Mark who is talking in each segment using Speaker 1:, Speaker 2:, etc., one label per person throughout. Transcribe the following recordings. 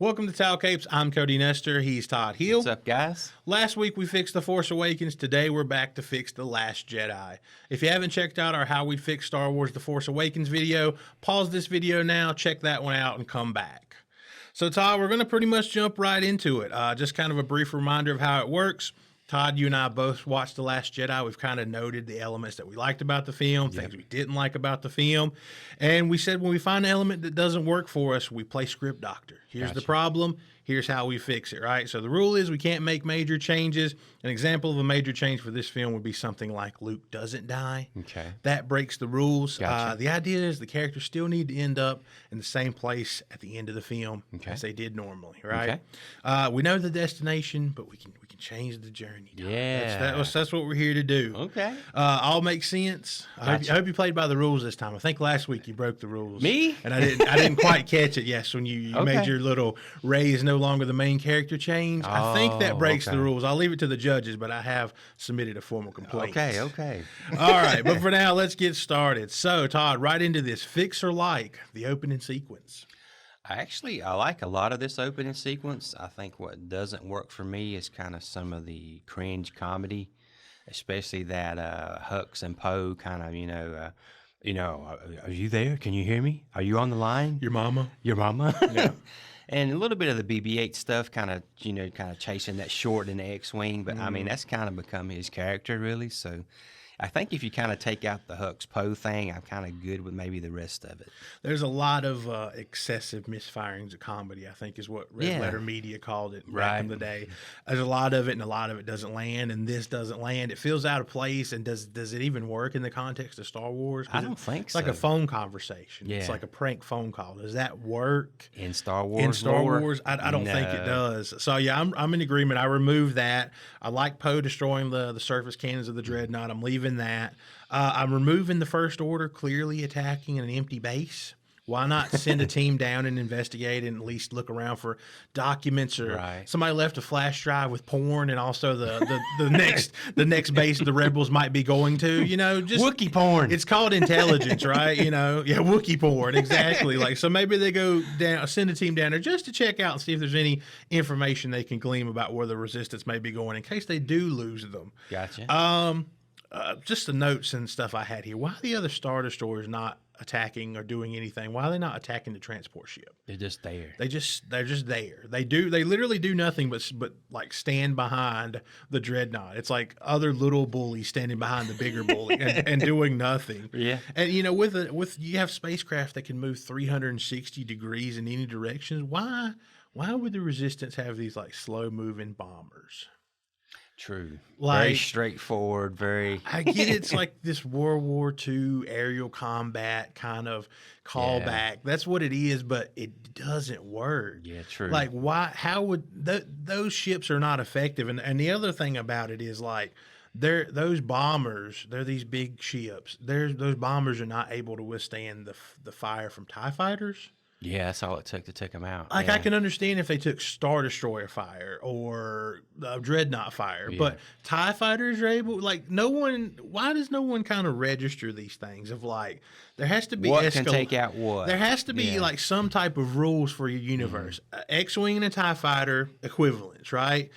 Speaker 1: Welcome to Towel Capes. I'm Cody Nestor. He's Todd Heel.
Speaker 2: What's up, guys?
Speaker 1: Last week we fixed The Force Awakens. Today we're back to fix The Last Jedi. If you haven't checked out our How We Fix Star Wars The Force Awakens video, pause this video now, check that one out, and come back. So Todd, we're going to pretty much jump right into it. Just kind of a brief reminder of how it works. Todd, you and I both watched The Last Jedi. We've kind of noted the elements that we liked about the film, things we didn't like about the film. And we said when we find an element that doesn't work for us, we play script doctor. Here's the problem. Here's how we fix it, right? So the rule is we can't make major changes. An example of a major change for this film would be something like Luke doesn't die.
Speaker 2: Okay.
Speaker 1: That breaks the rules.
Speaker 2: Gotcha.
Speaker 1: The idea is the characters still need to end up in the same place at the end of the film as they did normally, right?
Speaker 2: Okay.
Speaker 1: We know the destination, but we can change the journey.
Speaker 2: Yeah.
Speaker 1: That's what we're here to do.
Speaker 2: Okay.
Speaker 1: All makes sense. I hope you played by the rules this time. I think last week you broke the rules.
Speaker 2: Me?
Speaker 1: And I didn't quite catch it. Yes, when you made your little Rey is no longer the main character change. I think that breaks the rules. I'll leave it to the judges, but I have submitted a formal complaint.
Speaker 2: Okay.
Speaker 1: All right, but for now, let's get started. So, Todd, right into this. Fix or like the opening sequence?
Speaker 2: I like a lot of this opening sequence. I think what doesn't work for me is kind of some of the cringe comedy, especially that Hux and Poe kind of, are you there? Can you hear me? Are you on the line?
Speaker 1: Your mama?
Speaker 2: Your mama?
Speaker 1: Yeah.
Speaker 2: And a little bit of the BB-8 stuff, kind of chasing that short in the X-wing. But I mean, that's kind of become his character, really. So I think if you kind of take out the Hux Poe thing, I'm kind of good with maybe the rest of it.
Speaker 1: There's a lot of excessive misfirings of comedy, I think is what Red Letter Media called it back in the day. There's a lot of it, and a lot of it doesn't land, and this doesn't land. It feels out of place, and does it even work in the context of Star Wars?
Speaker 2: I don't think
Speaker 1: it's
Speaker 2: so.
Speaker 1: It's like a phone conversation.
Speaker 2: Yeah.
Speaker 1: It's like a prank phone call. Does that work?
Speaker 2: In Star Wars?
Speaker 1: In Star Wars? I don't think it does. So, yeah, I'm in agreement. I removed that. I like Poe destroying the surface cannons of the Dreadnought. I'm leaving that. I'm removing the First Order clearly attacking an empty base. Why not send a team down and investigate and at least look around for documents or somebody left a flash drive with porn and also the next base the rebels might be going to, just
Speaker 2: Wookiee porn.
Speaker 1: It's called intelligence, right? Wookiee porn, exactly. So maybe they go down, send a team down there just to check out and see if there's any information they can glean about where the resistance may be going in case they do lose them.
Speaker 2: Gotcha.
Speaker 1: Just the notes and stuff I had here. Why are the other Star Destroyers not attacking or doing anything? Why are they not attacking the transport ship?
Speaker 2: They're just there.
Speaker 1: They're just there. They literally do nothing but like stand behind the Dreadnought. It's like other little bullies standing behind the bigger bully and doing nothing.
Speaker 2: Yeah.
Speaker 1: And with you have spacecraft that can move 360 degrees in any direction. Why would the Resistance have these like slow moving bombers?
Speaker 2: True.
Speaker 1: Very
Speaker 2: straightforward,
Speaker 1: I get it's like this World War II aerial combat kind of callback. Yeah. That's what it is, but it doesn't work.
Speaker 2: Yeah, true.
Speaker 1: Like, why? How would those ships are not effective? And the other thing about it is like those bombers. They're these big ships. Those bombers are not able to withstand the fire from TIE fighters.
Speaker 2: Yeah, that's all it took to take them out.
Speaker 1: Like, I can understand if they took Star Destroyer fire or Dreadnought fire, but TIE fighters are able, why does no one kind of register these things of like, there has to be
Speaker 2: what can take out what?
Speaker 1: There has to be like some type of rules for your universe. X-Wing and a TIE fighter equivalents, right?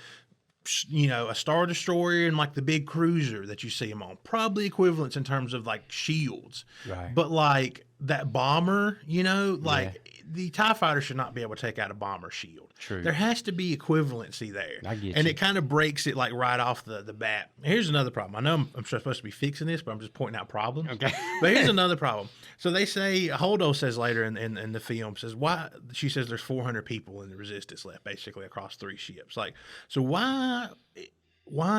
Speaker 1: A Star Destroyer and like the big cruiser that you see them on, probably equivalents in terms of like shields. Right. But like that bomber, the TIE fighter should not be able to take out a bomber shield.
Speaker 2: True.
Speaker 1: There has to be equivalency there.
Speaker 2: I get
Speaker 1: and
Speaker 2: you.
Speaker 1: It kind of breaks it like right off the bat. Here's another problem. I know I'm supposed to be fixing this, but I'm just pointing out problems.
Speaker 2: Okay.
Speaker 1: But here's another problem. So they say, Holdo says later in the film, she says there's 400 people in the Resistance left, basically across 3 ships. Like, so why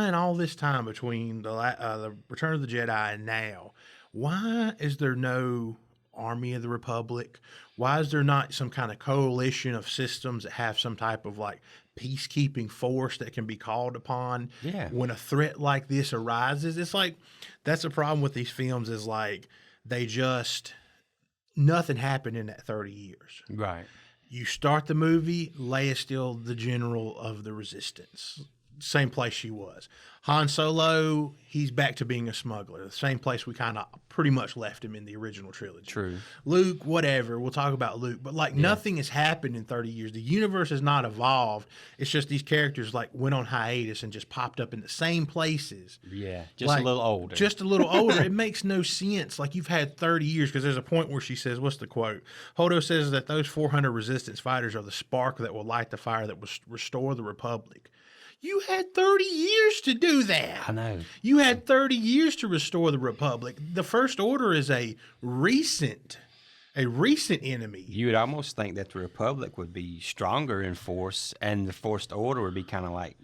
Speaker 1: in all this time between the Return of the Jedi and now, why is there no Army of the Republic? Why is there not some kind of coalition of systems that have some type of like peacekeeping force that can be called upon when a threat like this arises? It's like, that's a problem with these films is like, nothing happened in that 30 years.
Speaker 2: Right.
Speaker 1: You start the movie, Leia's still the general of the Resistance. same place she was. Han Solo, he's back to being a smuggler. The same place we kind of pretty much left him in the original trilogy.
Speaker 2: True.
Speaker 1: Luke, whatever. We'll talk about Luke. But, like, nothing has happened in 30 years. The universe has not evolved. It's just these characters, like, went on hiatus and just popped up in the same places.
Speaker 2: Yeah, just
Speaker 1: Like,
Speaker 2: a little older.
Speaker 1: Just a little older. It makes no sense. Like, you've had 30 years, because there's a point where she says, what's the quote? Holdo says that those 400 resistance fighters are the spark that will light the fire that will restore the Republic. You had 30 years to do that.
Speaker 2: I know.
Speaker 1: You had 30 years to restore the Republic. The First Order is a recent enemy.
Speaker 2: You would almost think that the Republic would be stronger in force, and the First Order would be kind of like,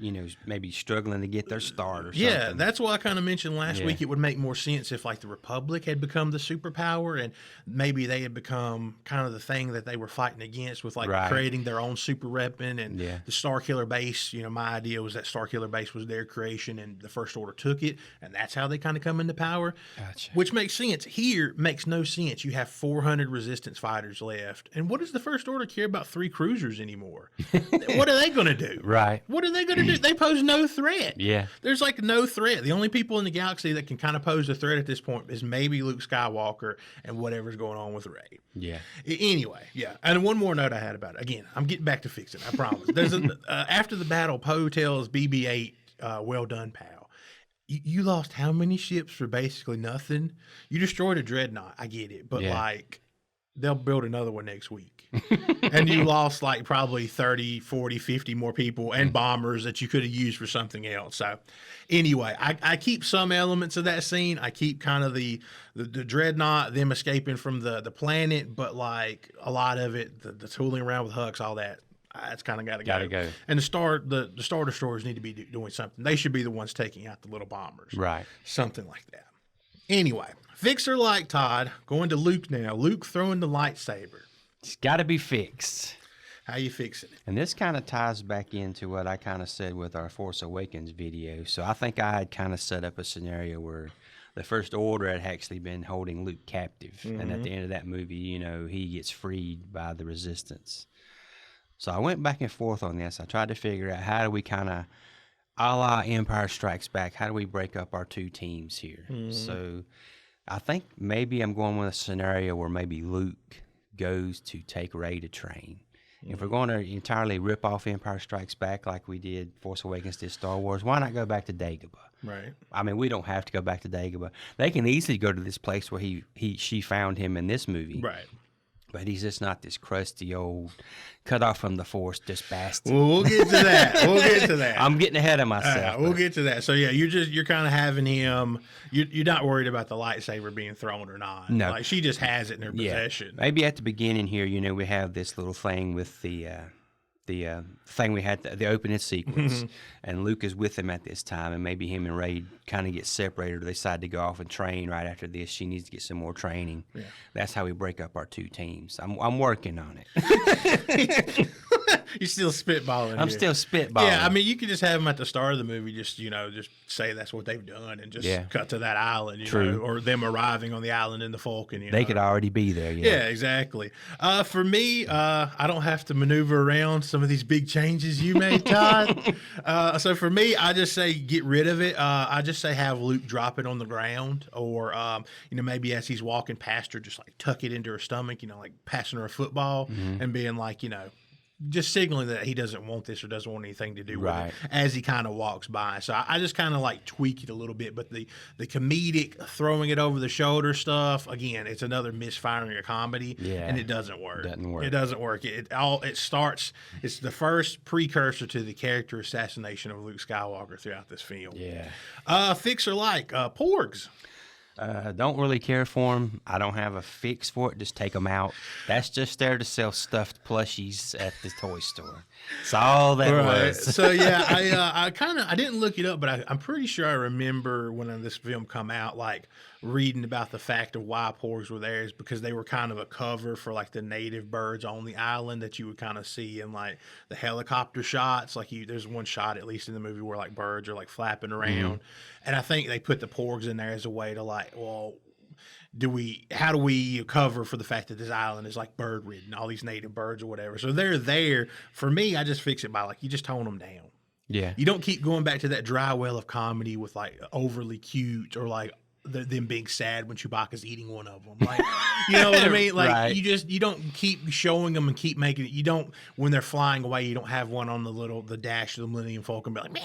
Speaker 2: maybe struggling to get their start or something.
Speaker 1: Yeah, that's why I kind of mentioned last week it would make more sense if, like, the Republic had become the superpower, and maybe they had become kind of the thing that they were fighting against with, like, creating their own super weapon and the Starkiller base. My idea was that Starkiller base was their creation, and the First Order took it, and that's how they kind of come into power.
Speaker 2: Gotcha.
Speaker 1: Which makes sense. Here, makes no sense. You have 400 resistance fighters left, and what does the First Order care about 3 cruisers anymore? What are they going to do?
Speaker 2: Right.
Speaker 1: What are they going to do? They pose no threat.
Speaker 2: Yeah.
Speaker 1: There's, like, no threat. The only people in the galaxy that can kind of pose a threat at this point is maybe Luke Skywalker and whatever's going on with Rey.
Speaker 2: Yeah.
Speaker 1: Anyway, yeah. And one more note I had about it. Again, I'm getting back to fixing it, I promise. There's after the battle, Poe tells BB-8, well done, pal. You lost how many ships for basically nothing? You destroyed a dreadnought. I get it. But, like, they'll build another one next week. And you lost, like, probably 30, 40, 50 more people and bombers that you could have used for something else. So anyway, I keep some elements of that scene. I keep kind of the dreadnought, them escaping from the planet, but, like, a lot of it, the tooling around with Hux, all that, it's kind of got to go. And the Star Destroyers need to be doing something. They should be the ones taking out the little bombers.
Speaker 2: Right.
Speaker 1: Something like that. Anyway, fixer like Todd, going to Luke now. Luke throwing the lightsaber.
Speaker 2: It's got to be fixed.
Speaker 1: How you fixing it?
Speaker 2: And this kind of ties back into what I kind of said with our Force Awakens video. So I think I had kind of set up a scenario where the First Order had actually been holding Luke captive. And at the end of that movie, he gets freed by the Resistance. So I went back and forth on this. I tried to figure out how do we kind of, a la Empire Strikes Back, how do we break up our two teams here? So I think maybe I'm going with a scenario where maybe Luke goes to take Rey to train. If we're going to entirely rip off Empire Strikes Back like we did Force Awakens did Star Wars, why not go back to Dagobah?
Speaker 1: Right.
Speaker 2: I mean, we don't have to go back to Dagobah. They can easily go to this place where she found him in this movie.
Speaker 1: Right.
Speaker 2: But he's just not this crusty old, cut off from the Force, just bastard.
Speaker 1: Well, we'll get to that.
Speaker 2: I'm getting ahead of myself.
Speaker 1: We'll get to that. So yeah, you're kind of having him. You're not worried about the lightsaber being thrown or not.
Speaker 2: No,
Speaker 1: like she just has it in her possession.
Speaker 2: Maybe at the beginning here, we have this little thing with the thing we had, the opening sequence, and Luke is with him at this time, and maybe him and Rey kind of get separated, or they decide to go off and train right after this. She needs to get some more training. Yeah. That's how we break up our two teams. I'm working on it.
Speaker 1: You're still spitballing.
Speaker 2: I'm still spitballing.
Speaker 1: Yeah, I mean, you could just have them at the start of the movie, just say that's what they've done, and just cut to that island, you know, or them arriving on the island in the Falcon.
Speaker 2: They could already be there.
Speaker 1: Yeah, exactly. For me, I don't have to maneuver around some of these big changes you made, Todd. So for me, I just say get rid of it. I just say have Luke drop it on the ground, or maybe as he's walking past her, just like tuck it into her stomach, like passing her a football, and being like, just signaling that he doesn't want this or doesn't want anything to do with it as he kind of walks by. So I just kind of like tweak it a little bit. But the comedic throwing it over the shoulder stuff, again, it's another misfiring a comedy, and it doesn't work. It doesn't work. It's the first precursor to the character assassination of Luke Skywalker throughout this film. Yeah. Fix or like Porgs.
Speaker 2: Don't really care for them. I don't have a fix for it. Just take them out. That's just there to sell stuffed plushies at the toy store. That's all that was.
Speaker 1: So yeah, I didn't look it up, but I'm pretty sure I remember when this film come out, like reading about the fact of why Porgs were there is because they were kind of a cover for like the native birds on the island that you would kind of see in like the helicopter shots. Like there's one shot at least in the movie where like birds are like flapping around, and I think they put the Porgs in there as a way to like, well, how do we cover for the fact that this island is like bird ridden, all these native birds or whatever. So they're there. For me, I just fix it by like you just tone them down.
Speaker 2: Yeah.
Speaker 1: You don't keep going back to that dry well of comedy with like overly cute or like them being sad when Chewbacca's eating one of them. Like, you know what I mean? Like
Speaker 2: Right.
Speaker 1: you don't keep showing them and keep making it. You don't, when they're flying away, you don't have one on the dash of the Millennium Falcon be like, "Meow."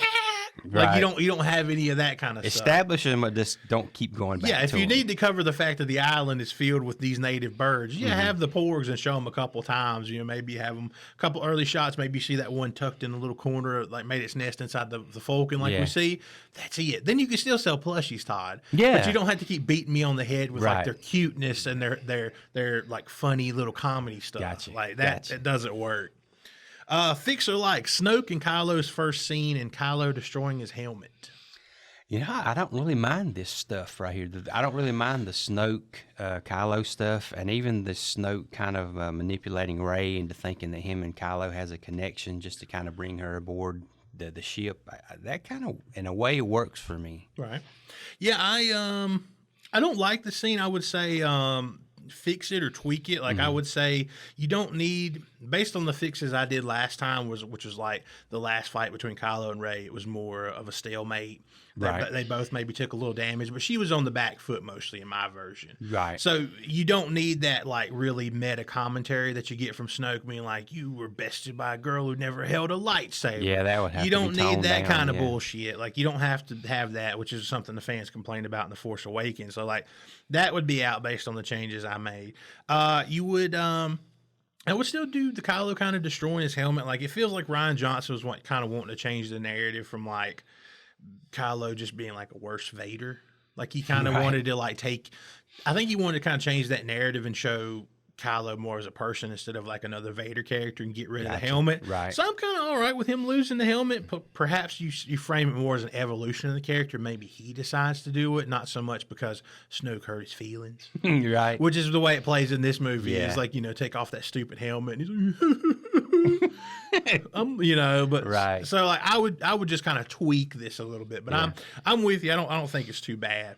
Speaker 1: Like
Speaker 2: Right.
Speaker 1: you don't have any of that kind of stuff.
Speaker 2: Establish them, but just don't keep going back.
Speaker 1: Yeah, if
Speaker 2: to
Speaker 1: you
Speaker 2: 'em.
Speaker 1: need to cover the fact that the island is filled with these native birds, have the porgs and show them a couple times. You know, maybe have them a couple early shots. Maybe you see that one tucked in a little corner, like made its nest inside the Falcon, like
Speaker 2: Yeah.
Speaker 1: we see. That's it. Then you can still sell plushies, Todd.
Speaker 2: Yeah.
Speaker 1: but you don't have to keep beating me on the head with like
Speaker 2: Right.
Speaker 1: their cuteness and their like funny little comedy stuff.
Speaker 2: Gotcha.
Speaker 1: Like that,
Speaker 2: Gotcha.
Speaker 1: it doesn't work. Fixer like Snoke and Kylo's first scene and Kylo destroying his helmet.
Speaker 2: You know, I don't really mind this stuff right here. I don't really mind the Snoke, Kylo stuff, and even the Snoke kind of manipulating Rey into thinking that him and Kylo has a connection just to kind of bring her aboard the ship. That kind of, in a way, works for me.
Speaker 1: Right. Yeah, I don't like the scene. I would say fix it or tweak it. Like I would say you don't need, based on the fixes I did last time, which was like the last fight between Kylo and Rey. It was more of a stalemate.
Speaker 2: Right.
Speaker 1: They both maybe took a little damage, but she was on the back foot mostly in my version.
Speaker 2: Right.
Speaker 1: So you don't need that like really meta commentary that you get from Snoke being like, you were bested by a girl who never held a lightsaber.
Speaker 2: Yeah, that would have
Speaker 1: You
Speaker 2: to be
Speaker 1: don't need
Speaker 2: toned
Speaker 1: that
Speaker 2: down,
Speaker 1: kind of
Speaker 2: yeah.
Speaker 1: bullshit. Like you don't have to have that, which is something the fans complained about in The Force Awakens. So like that would be out based on the changes I made. You would I would still do the Kylo kind of destroying his helmet. Like it feels like Ryan Johnson was kind of wanting to change the narrative from like Kylo just being like a worse Vader. Like he kind of
Speaker 2: Right.
Speaker 1: wanted to like I think he wanted to kind of change that narrative and show Kylo more as a person instead of like another Vader character and get rid of the
Speaker 2: Gotcha.
Speaker 1: helmet.
Speaker 2: Right.
Speaker 1: So I'm kind of all right with him losing the helmet. Perhaps you frame it more as an evolution of the character. Maybe he decides to do it, not so much because Snoke hurt his feelings.
Speaker 2: Right.
Speaker 1: Which is the way it plays in this movie.
Speaker 2: Yeah.
Speaker 1: Is like, take off that stupid helmet. And he's like, but
Speaker 2: Right.
Speaker 1: So like I would just kind of tweak this a little bit, but
Speaker 2: Yeah.
Speaker 1: I'm with you. I don't think it's too bad.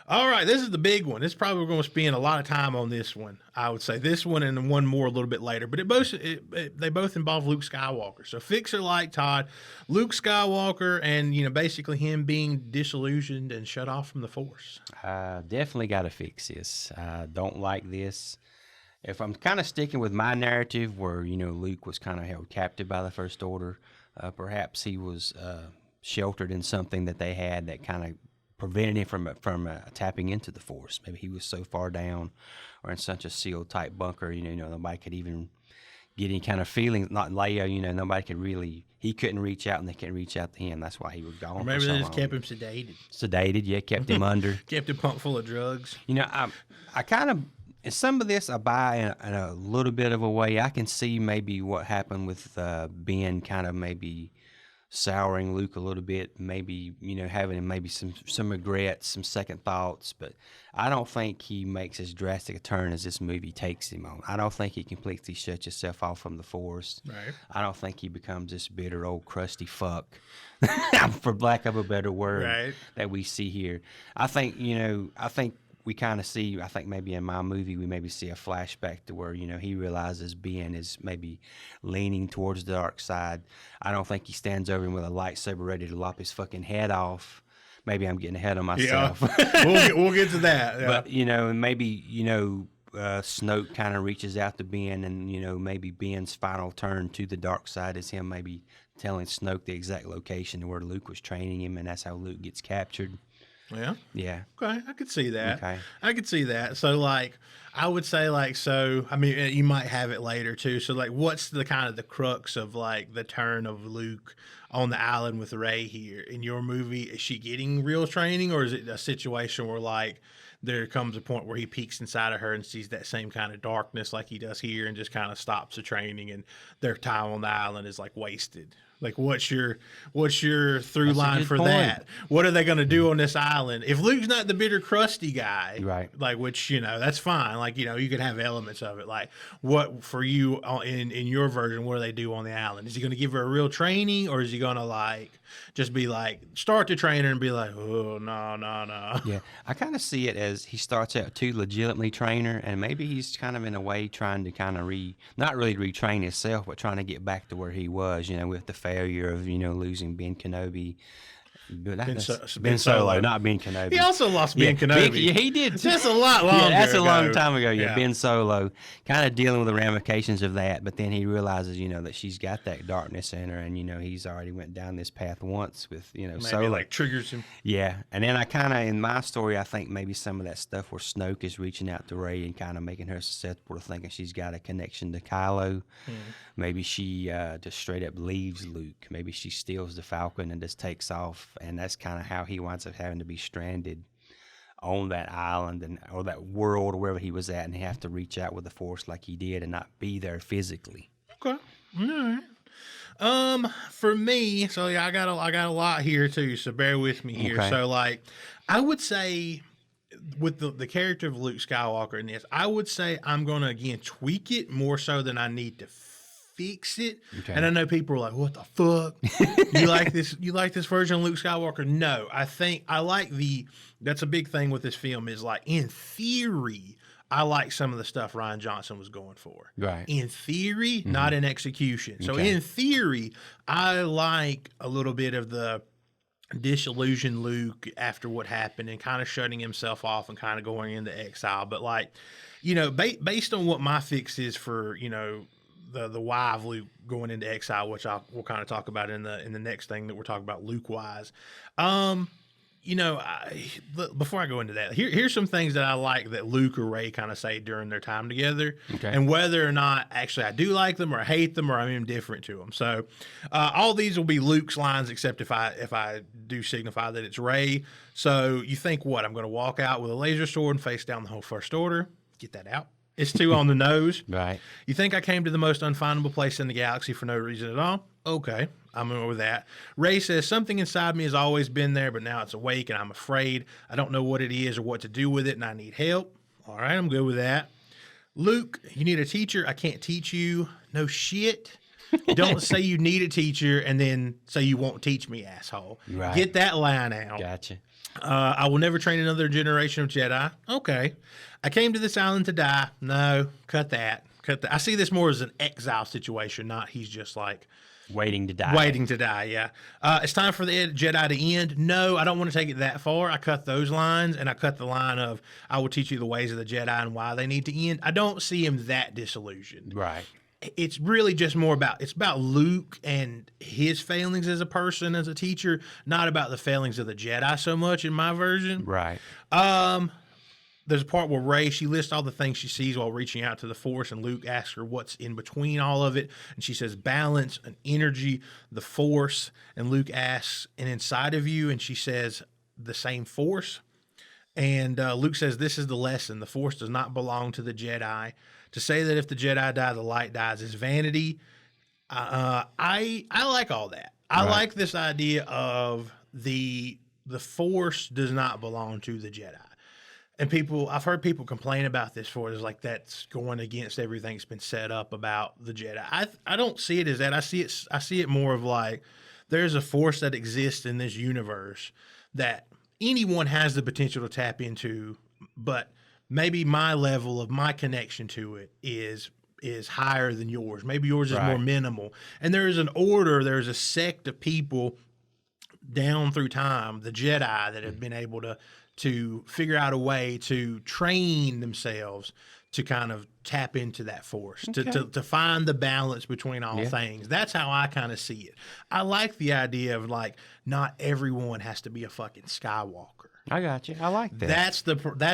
Speaker 1: All right, this is the big one. This is probably going to spend a lot of time on this one. I would say this one and one more a little bit later, but they both involve Luke Skywalker. So fixer like Todd, Luke Skywalker, and basically him being disillusioned and shut off from the Force.
Speaker 2: Definitely got to fix this. I don't like this. If I'm kind of sticking with my narrative where, Luke was kind of held captive by the First Order, perhaps he was sheltered in something that they had that kind of prevented him from tapping into the Force. Maybe he was so far down or in such a sealed type bunker, nobody could even get any kind of feelings. Not Leia, nobody could really, he couldn't reach out and they couldn't reach out to him. That's why he was gone.
Speaker 1: Or maybe
Speaker 2: for so
Speaker 1: they just
Speaker 2: long.
Speaker 1: kept him sedated,
Speaker 2: Sedated, yeah, kept him under.
Speaker 1: kept him pumped full of drugs.
Speaker 2: I kind of, in some of this I buy in a little bit of a way. I can see maybe what happened with Ben kind of maybe souring Luke a little bit, maybe, having maybe some regrets, some second thoughts, but I don't think he makes as drastic a turn as this movie takes him on. I don't think he completely shuts himself off from the Force.
Speaker 1: Right.
Speaker 2: I don't think he becomes this bitter old crusty fuck, for lack of a better word,
Speaker 1: Right.
Speaker 2: that we see here. I think we kind of see, I think maybe in my movie, we maybe see a flashback to where, he realizes Ben is maybe leaning towards the dark side. I don't think he stands over him with a lightsaber ready to lop his fucking head off. Maybe I'm getting ahead of myself.
Speaker 1: we'll get to that. Yeah.
Speaker 2: But, maybe, Snoke kind of reaches out to Ben and, maybe Ben's final turn to the dark side is him maybe telling Snoke the exact location where Luke was training him, and that's how Luke gets captured.
Speaker 1: Yeah.
Speaker 2: Yeah.
Speaker 1: Okay, I could see that.
Speaker 2: Okay.
Speaker 1: I could see that. So, like, I would say, like, so, I mean, you might have it later, too. So, like, what's the kind of the crux of, like, the turn of Luke on the island with Rey here? In your movie, is she getting real training, or is it a situation where, like, there comes a point where he peeks inside of her and sees that same kind of darkness like he does here and just kind of stops the training and their time on the island is, like, wasted? Like, what's your through
Speaker 2: That's a
Speaker 1: line
Speaker 2: good
Speaker 1: for
Speaker 2: point.
Speaker 1: that? What are they going to do on this island? If Luke's not the bitter, crusty guy,
Speaker 2: Right.
Speaker 1: like, which, that's fine. Like, you could have elements of it. Like, what for you in your version, what do they do on the island? Is he going to give her a real training, or is he going to, like, just be like, start the trainer and be like, oh, no.
Speaker 2: Yeah, I kind of see it as he starts out too legitimately trainer, and maybe he's kind of in a way trying to kind of not really retrain himself, but trying to get back to where he was, with the failure of losing Ben Kenobi. Ben
Speaker 1: Ben
Speaker 2: Solo,
Speaker 1: Solo.
Speaker 2: not Ben Kenobi.
Speaker 1: He also lost Ben Kenobi.
Speaker 2: Yeah, he did.
Speaker 1: That's a lot longer.
Speaker 2: Yeah, that's a long
Speaker 1: ago.
Speaker 2: time ago. Yeah,
Speaker 1: Yeah.
Speaker 2: Ben Solo, kind of dealing with the ramifications of that, but then he realizes, that she's got that darkness in her, and he's already went down this path once with
Speaker 1: Maybe
Speaker 2: Solo.
Speaker 1: like triggers him.
Speaker 2: Yeah, and then I kind of in my story, I think maybe some of that stuff where Snoke is reaching out to Rey and kind of making her susceptible to thinking she's got a connection to Kylo. Maybe she just straight up leaves Luke. Maybe she steals the Falcon and just takes off, and that's kind of how he winds up having to be stranded on that island or that world or wherever he was at, and he have to reach out with the Force like he did and not be there physically.
Speaker 1: Okay. All right. For me, so yeah, I got a lot here too, so bear with me here.
Speaker 2: Okay.
Speaker 1: So like, I would say with the character of Luke Skywalker in this, I would say I'm gonna again tweak it more so than I need to fix it.
Speaker 2: Okay.
Speaker 1: And I know people are like, "What the fuck? You like this? You like this version of Luke Skywalker?" No, I think I like that's a big thing with this film is like in theory, I like some of the stuff Rian Johnson was going for.
Speaker 2: Right.
Speaker 1: In theory, not in execution. So
Speaker 2: Okay.
Speaker 1: in theory, I like a little bit of the disillusioned Luke after what happened and kind of shutting himself off and kind of going into exile. But like, based on what my fix is for, the why of Luke going into exile, which we'll kind of talk about in the next thing that we're talking about Luke wise. Before I go into that, here's some things that I like that Luke or Rey kind of say during their time together,
Speaker 2: Okay.
Speaker 1: and whether or not actually I do like them or I hate them or I'm indifferent to them. So all these will be Luke's lines, except if I do signify that it's Rey. So you think what? I'm going to walk out with a laser sword and face down the whole First Order? Get that out. It's too on the nose.
Speaker 2: Right.
Speaker 1: You think I came to the most unfindable place in the galaxy for no reason at all? Okay, I'm in with that. Rey says, something inside me has always been there, but now it's awake and I'm afraid. I don't know what it is or what to do with it, and I need help. All right, I'm good with that. Luke, you need a teacher. I can't teach you. No shit. Don't say you need a teacher and then say you won't teach me, asshole.
Speaker 2: Right.
Speaker 1: Get that line out.
Speaker 2: Gotcha.
Speaker 1: I will never train another generation of Jedi. Okay. I came to this island to die. No, cut that. I see this more as an exile situation, not he's just like
Speaker 2: Waiting to die.
Speaker 1: waiting to die. Yeah. It's time for the Jedi to end. No, I don't want to take it that far. I cut those lines and I cut the line of I will teach you the ways of the Jedi and why they need to end. I don't see him that disillusioned.
Speaker 2: Right.
Speaker 1: It's really just more about Luke and his failings as a person, as a teacher, not about the failings of the Jedi so much in my version.
Speaker 2: Right.
Speaker 1: There's a part where Rey, she lists all the things she sees while reaching out to the Force, and Luke asks her what's in between all of it. And she says balance and energy, the Force. And Luke asks, and inside of you? And she says the same Force. And Luke says, this is the lesson. The Force does not belong to the Jedi. To say that if the Jedi die, the light dies is vanity. I like all that. I
Speaker 2: Right.
Speaker 1: like this idea of the Force does not belong to the Jedi. And I've heard people complain about this for it. It's like that's going against everything that's been set up about the Jedi. I don't see it as that. I see it more of like there's a force that exists in this universe that anyone has the potential to tap into, but maybe my level of my connection to it is higher than yours. Maybe yours is more
Speaker 2: Right.
Speaker 1: minimal. And there is an order, there's a sect of people down through time, the Jedi, that have been able to figure out a way to train themselves to kind of tap into that force, to find the balance between all things. That's how I kind of see it. I like the idea of like, not everyone has to be a fucking Skywalker.
Speaker 2: I got you. I like that.
Speaker 1: That's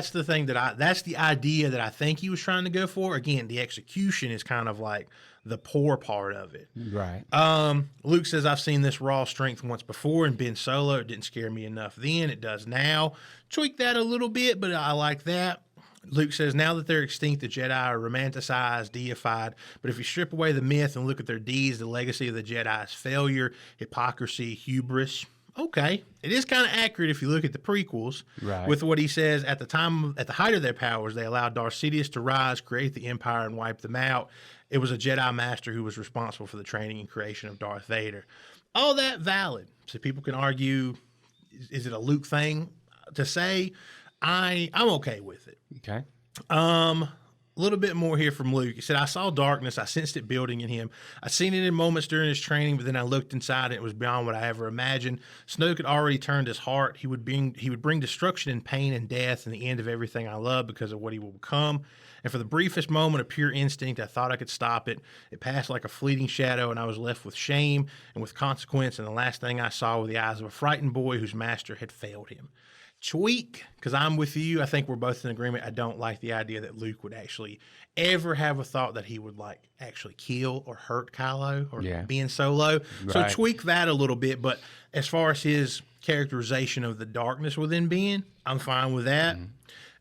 Speaker 1: the thing that's the idea that I think he was trying to go for. Again, the execution is kind of like the poor part of it.
Speaker 2: Right.
Speaker 1: Luke says, I've seen this raw strength once before in Ben Solo. It didn't scare me enough then. It does now. Tweak that a little bit, but I like that. Luke says, now that they're extinct, the Jedi are romanticized, deified. But if you strip away the myth and look at their deeds, the legacy of the Jedi is failure, hypocrisy, hubris. Okay. It is kind of accurate if you look at the prequels.
Speaker 2: Right.
Speaker 1: With what he says, at the height of their powers, they allowed Darth Sidious to rise, create the Empire, and wipe them out. It was a Jedi Master who was responsible for the training and creation of Darth Vader. All that valid. So people can argue, is it a Luke thing to say? I'm okay with it.
Speaker 2: Okay.
Speaker 1: A little bit more here from Luke. He said, I saw darkness. I sensed it building in him. I seen it in moments during his training, but then I looked inside and it was beyond what I ever imagined. Snoke had already turned his heart. He would bring destruction and pain and death and the end of everything I love because of what he will become. And for the briefest moment of pure instinct, I thought I could stop it. It passed like a fleeting shadow, and I was left with shame and with consequence. And the last thing I saw were the eyes of a frightened boy whose master had failed him. Tweak, because I'm with you. I think we're both in agreement. I don't like the idea that Luke would actually ever have a thought that he would like actually kill or hurt Kylo or Ben Solo.
Speaker 2: Right.
Speaker 1: So tweak that a little bit. But as far as his characterization of the darkness within Ben, I'm fine with that. Mm-hmm.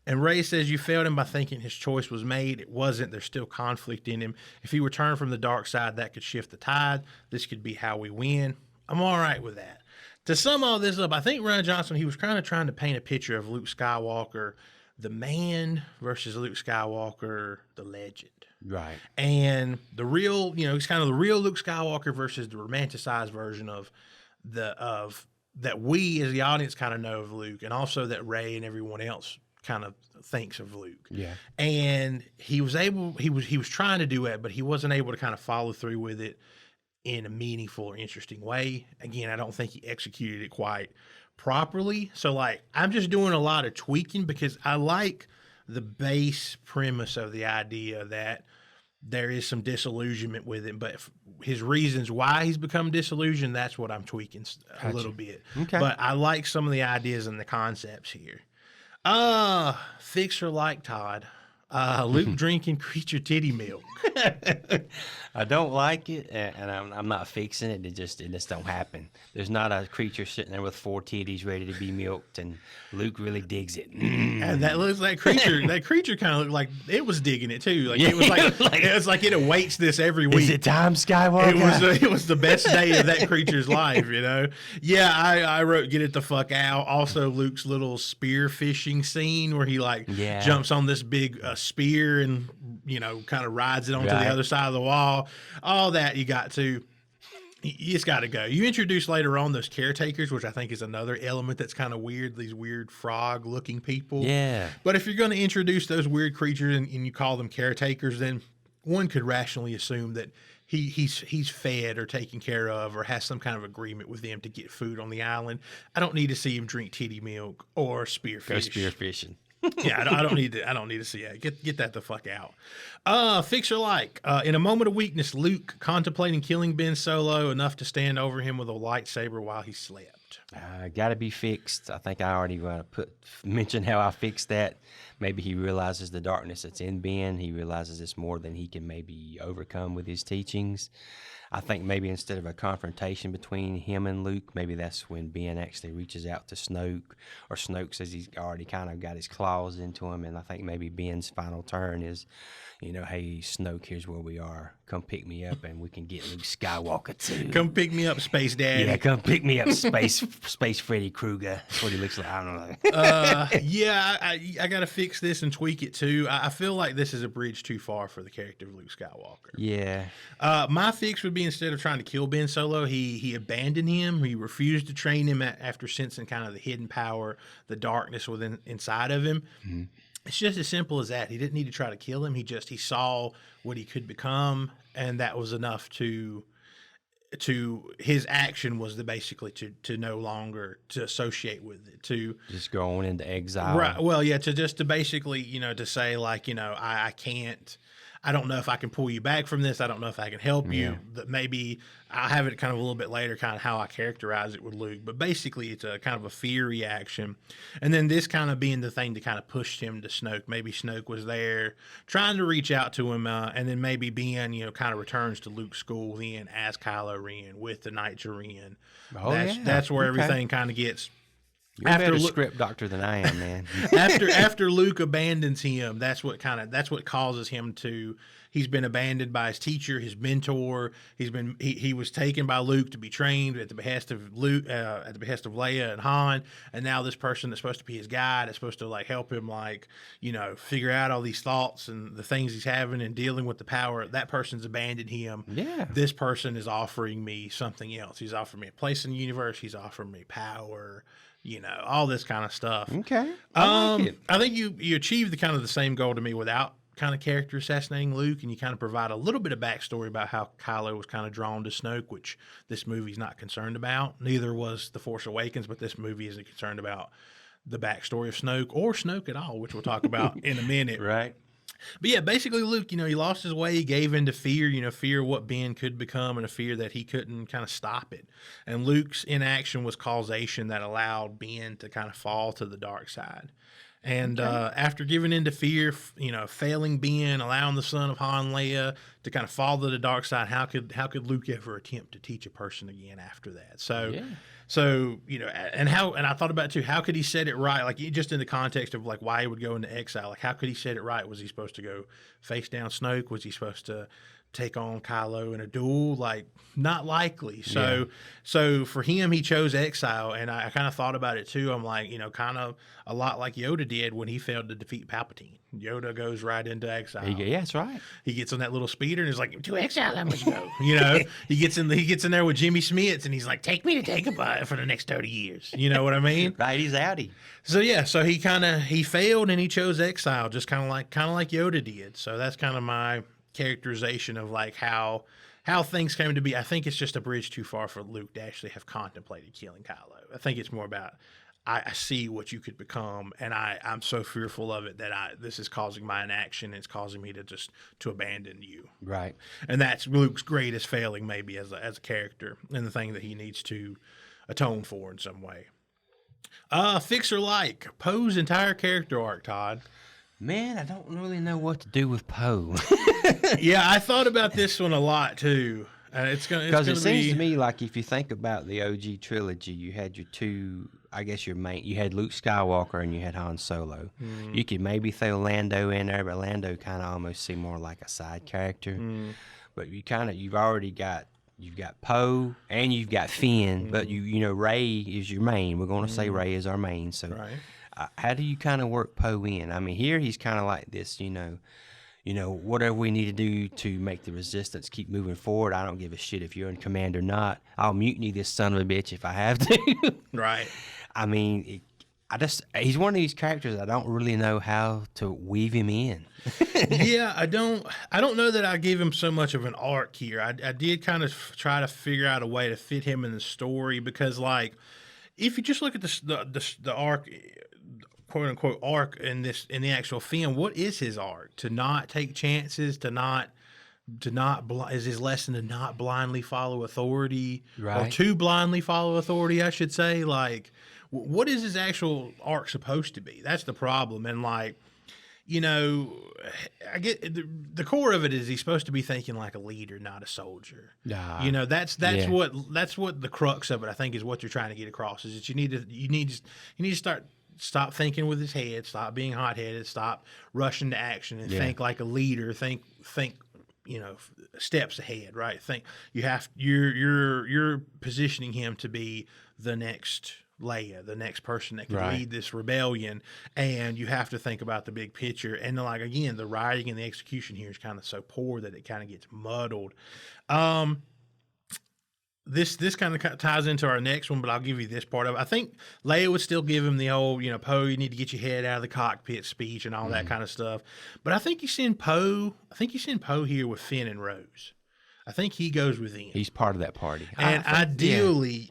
Speaker 1: And Ray says you failed him by thinking his choice was made. It wasn't. There's still conflict in him. If he returned from the dark side, that could shift the tide. This could be how we win. I'm all right with that. To sum all this up, I think Rian Johnson, he was kind of trying to paint a picture of Luke Skywalker, the man, versus Luke Skywalker, the legend.
Speaker 2: Right.
Speaker 1: And the real, he's kind of the real Luke Skywalker versus the romanticized version of that we as the audience kind of know of Luke, and also that Rey and everyone else kind of thinks of Luke.
Speaker 2: Yeah.
Speaker 1: And he was trying to do it, but he wasn't able to kind of follow through with it in a meaningful or interesting way. Again, I don't think he executed it quite properly. So I'm just doing a lot of tweaking because I like the base premise of the idea that there is some disillusionment with him, but his reasons why he's become disillusioned, that's what I'm tweaking a little bit.
Speaker 2: Okay.
Speaker 1: But I like some of the ideas and the concepts here. Fixer like Todd. Luke drinking creature titty milk.
Speaker 2: I don't like it, and I'm not fixing it. It just don't happen. There's not a creature sitting there with 4 titties ready to be milked, and Luke really digs it.
Speaker 1: And that creature. That creature kind of looked like it was digging it too. Like it was like it awaits this every week.
Speaker 2: Is it time, Skywalker?
Speaker 1: It was the best day of that creature's life. Yeah. I wrote "Get it the fuck out." Also, Luke's little spear fishing scene where he jumps on this big spear and kind of rides it onto the other side of the wall. All that you just got to go. You introduce later on those caretakers, which I think is another element that's kind of weird. These weird frog looking people.
Speaker 2: Yeah.
Speaker 1: But if you're going to introduce those weird creatures and you call them caretakers, then one could rationally assume that he's fed or taken care of or has some kind of agreement with them to get food on the island. I don't need to see him drink titty milk or spearfish.
Speaker 2: Go spearfishing.
Speaker 1: Yeah, I don't need to see that. Get that the fuck out. Fixer in a moment of weakness, Luke contemplating killing Ben Solo enough to stand over him with a lightsaber while he slept.
Speaker 2: Got to be fixed. I think I already mentioned how I fixed that. Maybe he realizes the darkness that's in Ben. He realizes it's more than he can maybe overcome with his teachings. I think maybe instead of a confrontation between him and Luke, maybe that's when Ben actually reaches out to Snoke, or Snoke says he's already kind of got his claws into him, and I think maybe Ben's final turn is, hey, Snoke, here's where we are. Come pick me up, and we can get Luke Skywalker too.
Speaker 1: Come pick me up, Space Daddy.
Speaker 2: Yeah, come pick me up, Space Freddy Krueger. That's what he looks like. I don't know.
Speaker 1: Yeah, I got to fix this and tweak it too. I feel like this is a bridge too far for the character of Luke Skywalker.
Speaker 2: Yeah.
Speaker 1: My fix would be instead of trying to kill Ben Solo, he abandoned him. He refused to train him after sensing kind of the hidden power, the darkness inside of him. Mm-hmm. It's just as simple as that. He didn't need to try to kill him. He saw what he could become, and that was enough to his action was basically to no longer to associate with it, to
Speaker 2: just go on into exile.
Speaker 1: Right. Well, yeah, to basically, to say I can't. I don't know if I can pull you back from this. I don't know if I can help you. That maybe I'll have it kind of a little bit later, kind of how I characterize it with Luke. But basically, it's a kind of a fear reaction. And then this kind of being the thing that kind of pushed him to Snoke. Maybe Snoke was there trying to reach out to him. And then maybe Ben, kind of returns to Luke's school then as Kylo Ren with the Knights of Ren. That's where everything kind of gets...
Speaker 2: You're a better script doctor than I am, man.
Speaker 1: after Luke abandons him, that's what causes him to. He's been abandoned by his teacher, his mentor. He was taken by Luke to be trained at the behest of Luke, at the behest of Leia and Han, and now this person that's supposed to be his guide is supposed to help him figure out all these thoughts and the things he's having and dealing with the power. That person's abandoned him.
Speaker 2: Yeah.
Speaker 1: This person is offering me something else. He's offering me a place in the universe. He's offering me power. All this kind of stuff.
Speaker 2: Okay. I like it.
Speaker 1: I think you achieved the kind of the same goal to me without kind of character assassinating Luke, and you kind of provide a little bit of backstory about how Kylo was kind of drawn to Snoke, which this movie's not concerned about. Neither was The Force Awakens, but this movie isn't concerned about the backstory of Snoke or Snoke at all, which we'll talk about in a minute.
Speaker 2: Right.
Speaker 1: But yeah, basically Luke, he lost his way. He gave into fear, fear what Ben could become and a fear that he couldn't kind of stop it. And Luke's inaction was causation that allowed Ben to kind of fall to the dark side. And after giving into fear, failing Ben, allowing the son of Han, Leia, to kind of fall to the dark side, how could Luke ever attempt to teach a person again after that? So,
Speaker 2: Yeah.
Speaker 1: so and I thought about it too. How could he set it right? Like just in the context of like why he would go into exile. Like how could he set it right? Was he supposed to go face down Snoke? Was he supposed to take on Kylo in a duel? Like not likely. So for him, he chose exile, and I kind of thought about it too. I'm like, kind of a lot like Yoda did when he failed to defeat Palpatine. Yoda goes right into exile.
Speaker 2: Yeah, that's right.
Speaker 1: He gets on that little speeder and is like, to exile, I must go. He gets in there with Jimmy Smits, and he's like, take me to Dagobah for the next 30 years. You know what I mean?
Speaker 2: Right, he's outie.
Speaker 1: So yeah, so he failed and he chose exile, just kind of like Yoda did. So that's kind of my characterization of like how things came to be. I think it's just a bridge too far for Luke to actually have contemplated killing Kylo. I think it's more about I see what you could become, and I'm so fearful of it that this is causing my inaction. It's causing me to abandon you.
Speaker 2: Right.
Speaker 1: And that's Luke's greatest failing, maybe as a character, and the thing that he needs to atone for in some way. Fix or like Poe's entire character arc, Todd.
Speaker 2: Man, I don't really know what to do with Poe.
Speaker 1: Yeah, I thought about this one a lot too.
Speaker 2: Because it seems to me like if you think about the OG trilogy, you had your two, I guess your main, you had Luke Skywalker and you had Han Solo.
Speaker 1: Mm.
Speaker 2: You could maybe throw Lando in there, but Lando kind of almost seemed more like a side character.
Speaker 1: Mm.
Speaker 2: But you've got Poe and you've got Finn, but Rey is your main. We're going to say Rey is our main. So
Speaker 1: Right.
Speaker 2: how do you kind of work Poe in? I mean, here he's kind of like this, whatever we need to do to make the resistance keep moving forward. I don't give a shit if you're in command or not. I'll mutiny this son of a bitch if I have to.
Speaker 1: Right.
Speaker 2: I mean, he's one of these characters I don't really know how to weave him in.
Speaker 1: Yeah, I don't know that I gave him so much of an arc here. I did kind of try to figure out a way to fit him in the story because, like, if you just look at the arc, quote unquote arc in the actual film, what is his arc? To not take chances, is his lesson to not blindly follow authority,
Speaker 2: Right.
Speaker 1: or to blindly follow authority, I should say. Like, what is his actual arc supposed to be? That's the problem. And like, I get the core of it is he's supposed to be thinking like a leader, not a soldier. That's
Speaker 2: Yeah.
Speaker 1: what the crux of it, I think, is what you're trying to get across, is that you need to stop thinking with his head, stop being hot-headed, stop rushing to action, and think like a leader. Think steps ahead, right? You're positioning him to be the next Leia, the next person that can lead this rebellion, and you have to think about the big picture. And like, again, the writing and the execution here is kind of so poor that it kind of gets muddled. This kind of ties into our next one, but I'll give you this part of it. I think Leia would still give him the old, Poe, you need to get your head out of the cockpit speech and all that kind of stuff. But I think you send Poe here with Finn and Rose. I think he goes with them.
Speaker 2: He's part of that party.
Speaker 1: And ideally,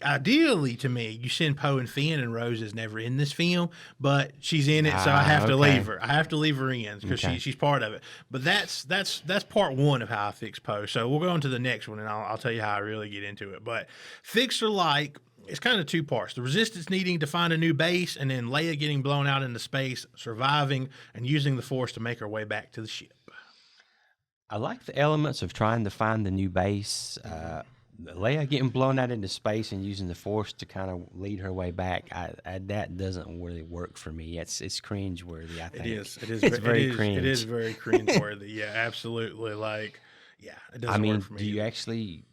Speaker 1: to me, you send Poe and Finn, and Rose is never in this film, but she's in it, so I have to leave her. I have to leave her in because she's part of it. But that's part one of how I fix Poe. So we'll go on to the next one, and I'll tell you how I really get into it. But fix or like, it's kind of two parts: the Resistance needing to find a new base, and then Leia getting blown out into space, surviving, and using the Force to make her way back to the ship.
Speaker 2: I like the elements of trying to find the new base. Leia getting blown out into space and using the Force to kind of lead her way back. That doesn't really work for me. It's cringeworthy, I think.
Speaker 1: It is.
Speaker 2: It's very cringe.
Speaker 1: It is very cringeworthy. Yeah, absolutely. Like, yeah, it doesn't work for me.
Speaker 2: Do you actually?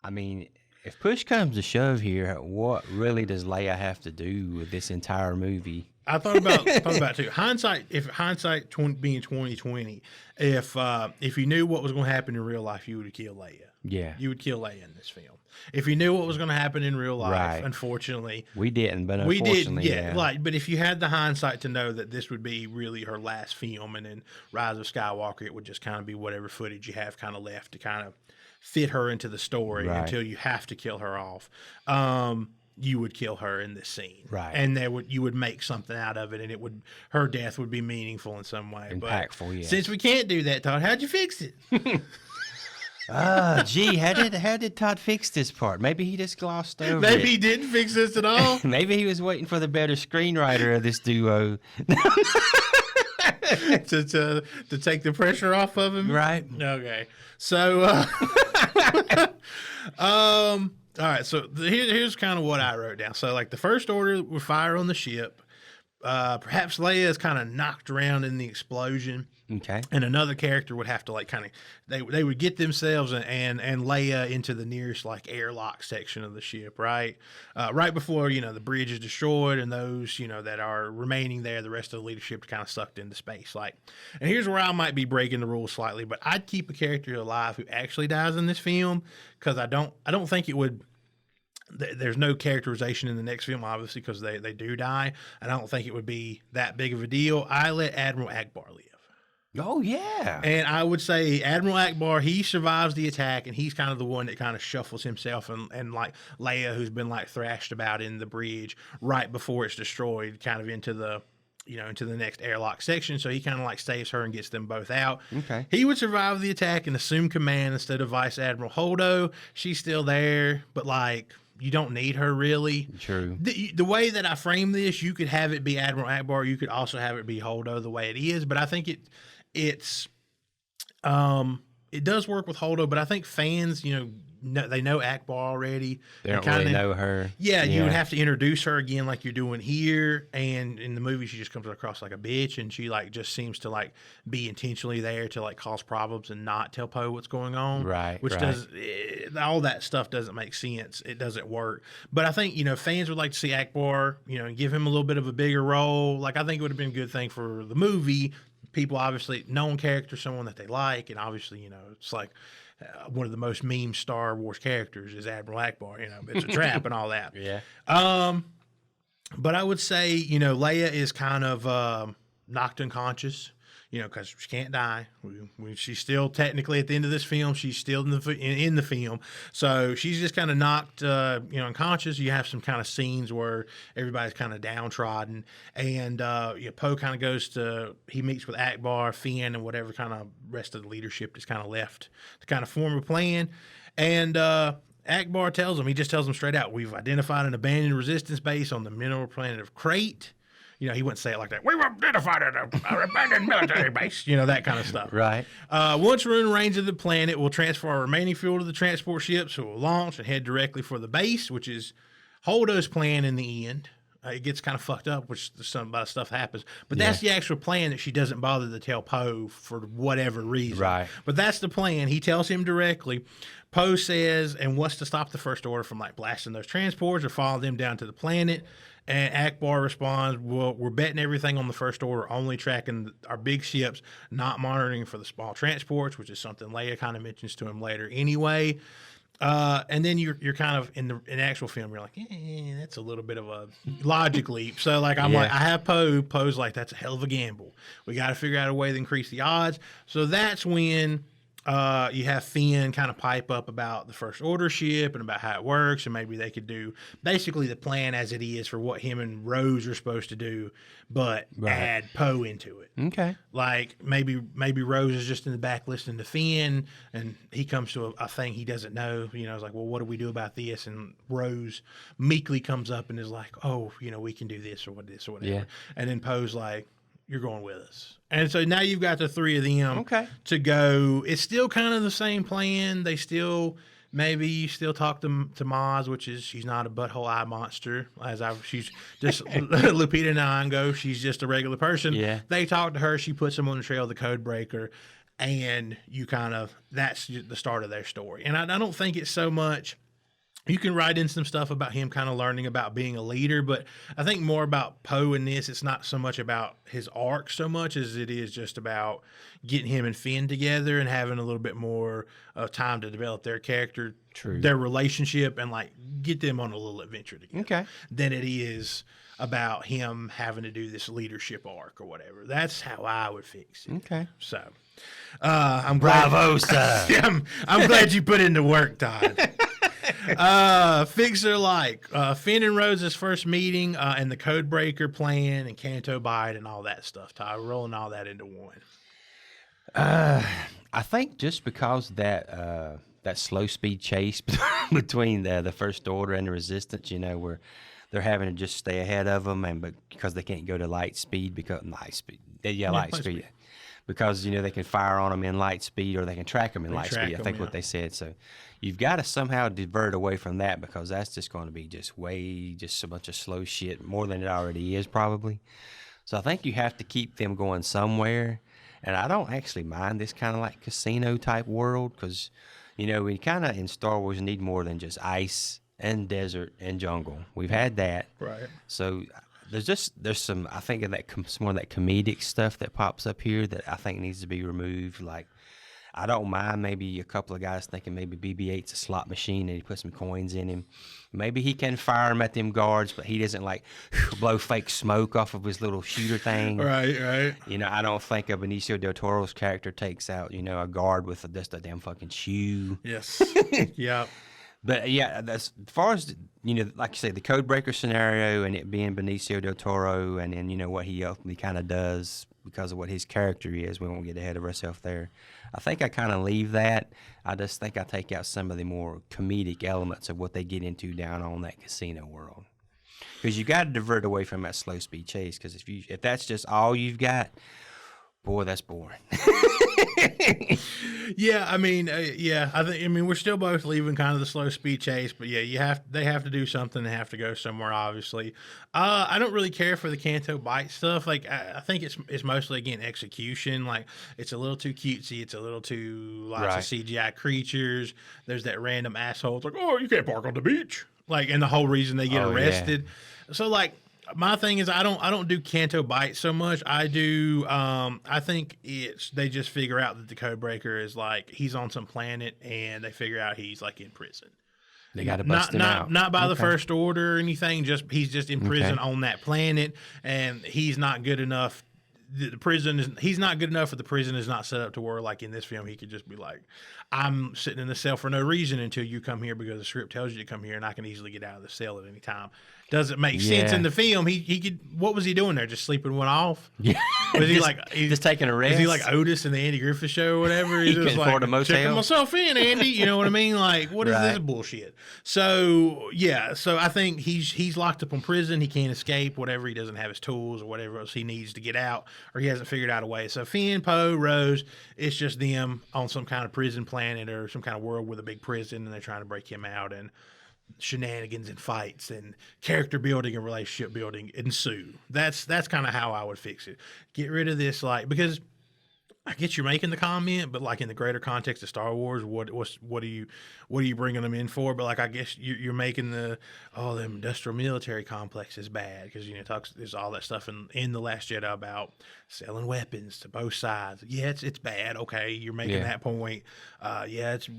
Speaker 2: I mean, if push comes to shove here, what really does Leia have to do with this entire movie?
Speaker 1: I thought about it too. Hindsight being 2020, if you knew what was going to happen in real life, you would have killed Leia.
Speaker 2: Yeah.
Speaker 1: You would kill Leia in this film. If you knew what was going to happen in real life,
Speaker 2: Right.
Speaker 1: unfortunately.
Speaker 2: We didn't, but
Speaker 1: We did,
Speaker 2: unfortunately,
Speaker 1: yeah. Like, but if you had the hindsight to know that this would be really her last film, and then Rise of Skywalker, it would just kind of be whatever footage you have kind of left to kind of fit her into the story
Speaker 2: Right.
Speaker 1: until you have to kill her off. You would kill her in this scene,
Speaker 2: Right.
Speaker 1: And you would make something out of it, and her death would be meaningful in some way,
Speaker 2: Impactful,
Speaker 1: But
Speaker 2: yes.
Speaker 1: since we can't do that, Todd, how'd you fix it?
Speaker 2: Gee, how did Todd fix this part? Maybe he just glossed over
Speaker 1: Maybe
Speaker 2: it.
Speaker 1: he didn't fix this at all.
Speaker 2: Maybe he was waiting for the better screenwriter of this duo.
Speaker 1: to take the pressure off of him,
Speaker 2: Right.
Speaker 1: Okay, so all right, so here's kind of what I wrote down. So like the First Order would fire on the ship. Perhaps Leia is kind of knocked around in the explosion.
Speaker 2: Okay.
Speaker 1: And another character would have to like kind of they would get themselves and Leia into the nearest like airlock section of the ship, right? Right before the bridge is destroyed, and those that are remaining there, the rest of the leadership kind of sucked into space. Like, and here's where I might be breaking the rules slightly, but I'd keep a character alive who actually dies in this film because I don't think it would. There's no characterization in the next film, obviously, because they do die. And I don't think it would be that big of a deal. I let Admiral Akbar live.
Speaker 2: Oh, yeah.
Speaker 1: And I would say Admiral Akbar, he survives the attack, and he's kind of the one that kind of shuffles himself and like Leia, who's been like thrashed about in the bridge right before it's destroyed, kind of into the into the next airlock section. So he kind of like saves her and gets them both out.
Speaker 2: Okay.
Speaker 1: He would survive the attack and assume command instead of Vice Admiral Holdo. She's still there, but like you don't need her really.
Speaker 2: True.
Speaker 1: The way that I frame this, you could have it be Admiral Akbar. You could also have it be Holdo the way it is, but I think it does work with Holdo, but I think fans, they know Akbar already.
Speaker 2: They don't really know her.
Speaker 1: Yeah, you would have to introduce her again like you're doing here. And in the movie, she just comes across like a bitch, and she like just seems to like be intentionally there to like cause problems and not tell Poe what's going on.
Speaker 2: Right.
Speaker 1: Which
Speaker 2: right.
Speaker 1: all that stuff doesn't make sense. It doesn't work. But I think, fans would like to see Akbar, and give him a little bit of a bigger role. Like I think it would have been a good thing for the movie. People obviously known character, someone that they like, and obviously, it's like one of the most meme Star Wars characters is Admiral Akbar. It's a trap and all that.
Speaker 2: Yeah.
Speaker 1: But I would say, Leia is kind of knocked unconscious, because she can't die. She's still technically at the end of this film. She's still in the film, so she's just kind of knocked, unconscious. You have some kind of scenes where everybody's kind of downtrodden, and Poe kind of he meets with Akbar, Finn, and whatever kind of rest of the leadership is kind of left to kind of form a plan, and Akbar he just tells them straight out, we've identified an abandoned resistance base on the mineral planet of Crate. He wouldn't say it like that. We've identified an abandoned military base. That kind of stuff.
Speaker 2: Right.
Speaker 1: Once we're in range of the planet, we'll transfer our remaining fuel to the transport ships, who will launch and head directly for the base, which is Holdo's plan in the end. It gets kind of fucked up, which some stuff happens. But that's the actual plan that she doesn't bother to tell Poe for whatever reason.
Speaker 2: Right.
Speaker 1: But that's the plan. He tells him directly. Poe says and wants to stop the First Order from like blasting those transports or follow them down to the planet. And Akbar responds, well, we're betting everything on the First Order, only tracking our big ships, not monitoring for the small transports, which is something Leia kind of mentions to him later anyway. And then you're kind of in the actual film, you're like, that's a little bit of a logic leap. So like I'm like, I have Poe. Poe's like, that's a hell of a gamble. We got to figure out a way to increase the odds. So that's when you have Finn kind of pipe up about the First Order ship and about how it works, and maybe they could do basically the plan as it is for what him and Rose are supposed to do, but add Poe into it.
Speaker 2: Okay.
Speaker 1: Like maybe Rose is just in the back listening to Finn, and he comes to a thing he doesn't know. It's like, well, what do we do about this? And Rose meekly comes up and is like, oh, we can do this or whatever.
Speaker 2: Yeah.
Speaker 1: And then Poe's like, you're going with us. And so now you've got the three of them to go. It's still kind of the same plan. They still talk to Maz, which is she's not a butthole eye monster. She's just Lupita Nyong'o. She's just a regular person.
Speaker 2: Yeah. They
Speaker 1: talk to her. She puts them on the trail of the code breaker, and that's the start of their story. And I don't think it's so much You can write in some stuff about him kind of learning about being a leader, but I think more about Poe in this, it's not so much about his arc so much as it is just about getting him and Finn together and having a little bit more time to develop their character,
Speaker 2: True.
Speaker 1: their relationship, and like get them on a little adventure together.
Speaker 2: Okay.
Speaker 1: Than it is about him having to do this leadership arc or whatever. That's how I would fix it.
Speaker 2: Okay.
Speaker 1: So, I'm glad.
Speaker 2: Bravo, sir.
Speaker 1: I'm glad you put in the work, Todd. Fixer like Finn and Rose's first meeting and the Codebreaker plan and Canto Bight and all that stuff. Todd, rolling all that into one.
Speaker 2: I think just because that slow speed chase between the First Order and the Resistance, you know, where they're having to just stay ahead of them, and because they can't go to light speed light speed, because you know they can fire on them in light speed or they can track them in light speed. I think what they said. So you've got to somehow divert away from that because that's just going to be just a bunch of slow shit, more than it already is probably. So I think you have to keep them going somewhere. And I don't actually mind this kind of like casino type world because, you know, we kind of in Star Wars need more than just ice and desert and jungle. We've had that.
Speaker 1: Right.
Speaker 2: So there's some, I think, some more of that comedic stuff that pops up here that I think needs to be removed. Like, I don't mind maybe a couple of guys thinking maybe BB-8's a slot machine and he puts some coins in him. Maybe he can fire them at them guards, but he doesn't like blow fake smoke off of his little shooter thing.
Speaker 1: Right.
Speaker 2: You know, I don't think a Benicio del Toro's character takes out, you know, a guard with just a damn fucking shoe.
Speaker 1: Yes. Yeah.
Speaker 2: But yeah, that's as far as, you know, like you say, the Codebreaker scenario and it being Benicio del Toro and then, you know, what he ultimately kind of does because of what his character is. We won't get ahead of ourselves there. I think I kind of leave that. I just think I take out some of the more comedic elements of what they get into down on that casino world. Because you got to divert away from that slow speed chase. Because if that's just all you've got, boy, that's boring.
Speaker 1: Yeah, I mean, we're still both leaving kind of the slow speed chase, but yeah, they have to do something. They have to go somewhere, obviously. I don't really care for the Canto Bight stuff. Like, I think it's mostly again execution. Like, it's a little too cutesy. It's a little too lots of CGI creatures. There's that random asshole. It's like, oh, you can't park on the beach. Like, and the whole reason they get arrested. Yeah. So like. My thing is I don't do Canto Bight so much. I do I think they just figure out that the Codebreaker is like he's on some planet and they figure out he's like in prison.
Speaker 2: They got to bust him out.
Speaker 1: Not by the First Order or anything. He's just in prison on that planet, and he's not good enough. He's not good enough, or the prison is not set up to where, like in this film, he could just be like, I'm sitting in the cell for no reason until you come here because the script tells you to come here, and I can easily get out of the cell at any time. Doesn't make sense in the film. He could. What was he doing there? Just sleeping one off?
Speaker 2: Yeah.
Speaker 1: Was he like
Speaker 2: just taking a rest?
Speaker 1: Is he like Otis in the Andy Griffith Show or whatever? He's just like checking myself in, Andy. You know what I mean? Like, what is this bullshit? So yeah. So I think he's locked up in prison. He can't escape. Whatever. He doesn't have his tools or whatever else he needs to get out, or he hasn't figured out a way. So Finn, Poe, Rose, it's just them on some kind of prison planet or some kind of world with a big prison, and they're trying to break him out and. Shenanigans and fights and character building and relationship building ensue. That's kind of how I would fix it. Get rid of this, like, because I get you're making the comment, but like in the greater context of Star Wars, what are you bringing them in for? But like I guess you're making the industrial military complex is bad because there's all that stuff in the Last Jedi about selling weapons to both sides. Yeah, it's bad. Okay, you're making that point.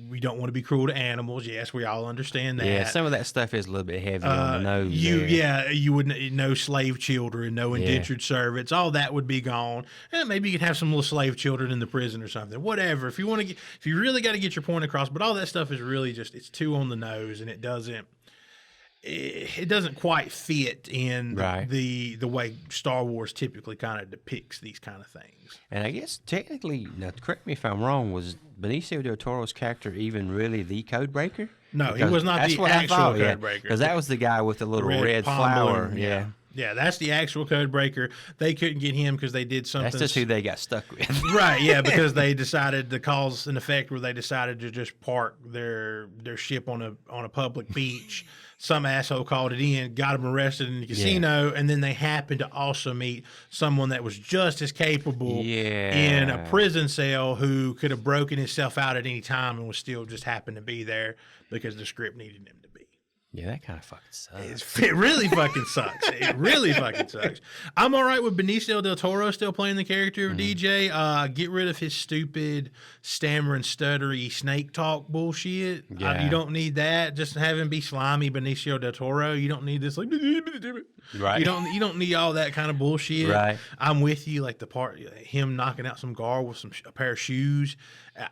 Speaker 1: We don't want to be cruel to animals. Yes, we all understand that.
Speaker 2: Yeah, some of that stuff is a little bit heavy on the nose.
Speaker 1: You wouldn't no slave children, no indentured servants. All that would be gone. And maybe you could have some little slave children in the prison or something. Whatever. If you really got to get your point across, but all that stuff is really just it's too on the nose, and it doesn't quite fit in the way Star Wars typically kind of depicts these kind of things.
Speaker 2: And I guess technically, now correct me if I'm wrong, was Benicio del Toro's character even really the Codebreaker?
Speaker 1: No, he was not the actual Codebreaker.
Speaker 2: Because that was the guy with the little red flower.
Speaker 1: Yeah. Yeah, that's the actual Codebreaker. They couldn't get him because they did something.
Speaker 2: That's just who they got stuck with.
Speaker 1: Right, yeah, because they decided the cause and effect where they decided to just park their ship on a public beach. Some asshole called it in, got them arrested in the casino, and then they happened to also meet someone that was just as capable in a prison cell who could have broken himself out at any time and was still just happened to be there because the script needed him to be.
Speaker 2: Yeah, that kind of fucking sucks.
Speaker 1: It really fucking sucks. It really fucking sucks. I'm all right with Benicio del Toro still playing the character of DJ. Get rid of his stupid stammering, stuttery snake talk bullshit.
Speaker 2: Yeah.
Speaker 1: You don't need that. Just have him be slimy Benicio del Toro. You don't need this like
Speaker 2: Right.
Speaker 1: You don't need all that kind of bullshit.
Speaker 2: Right.
Speaker 1: I'm with you. Like the part him knocking out some guard with a pair of shoes.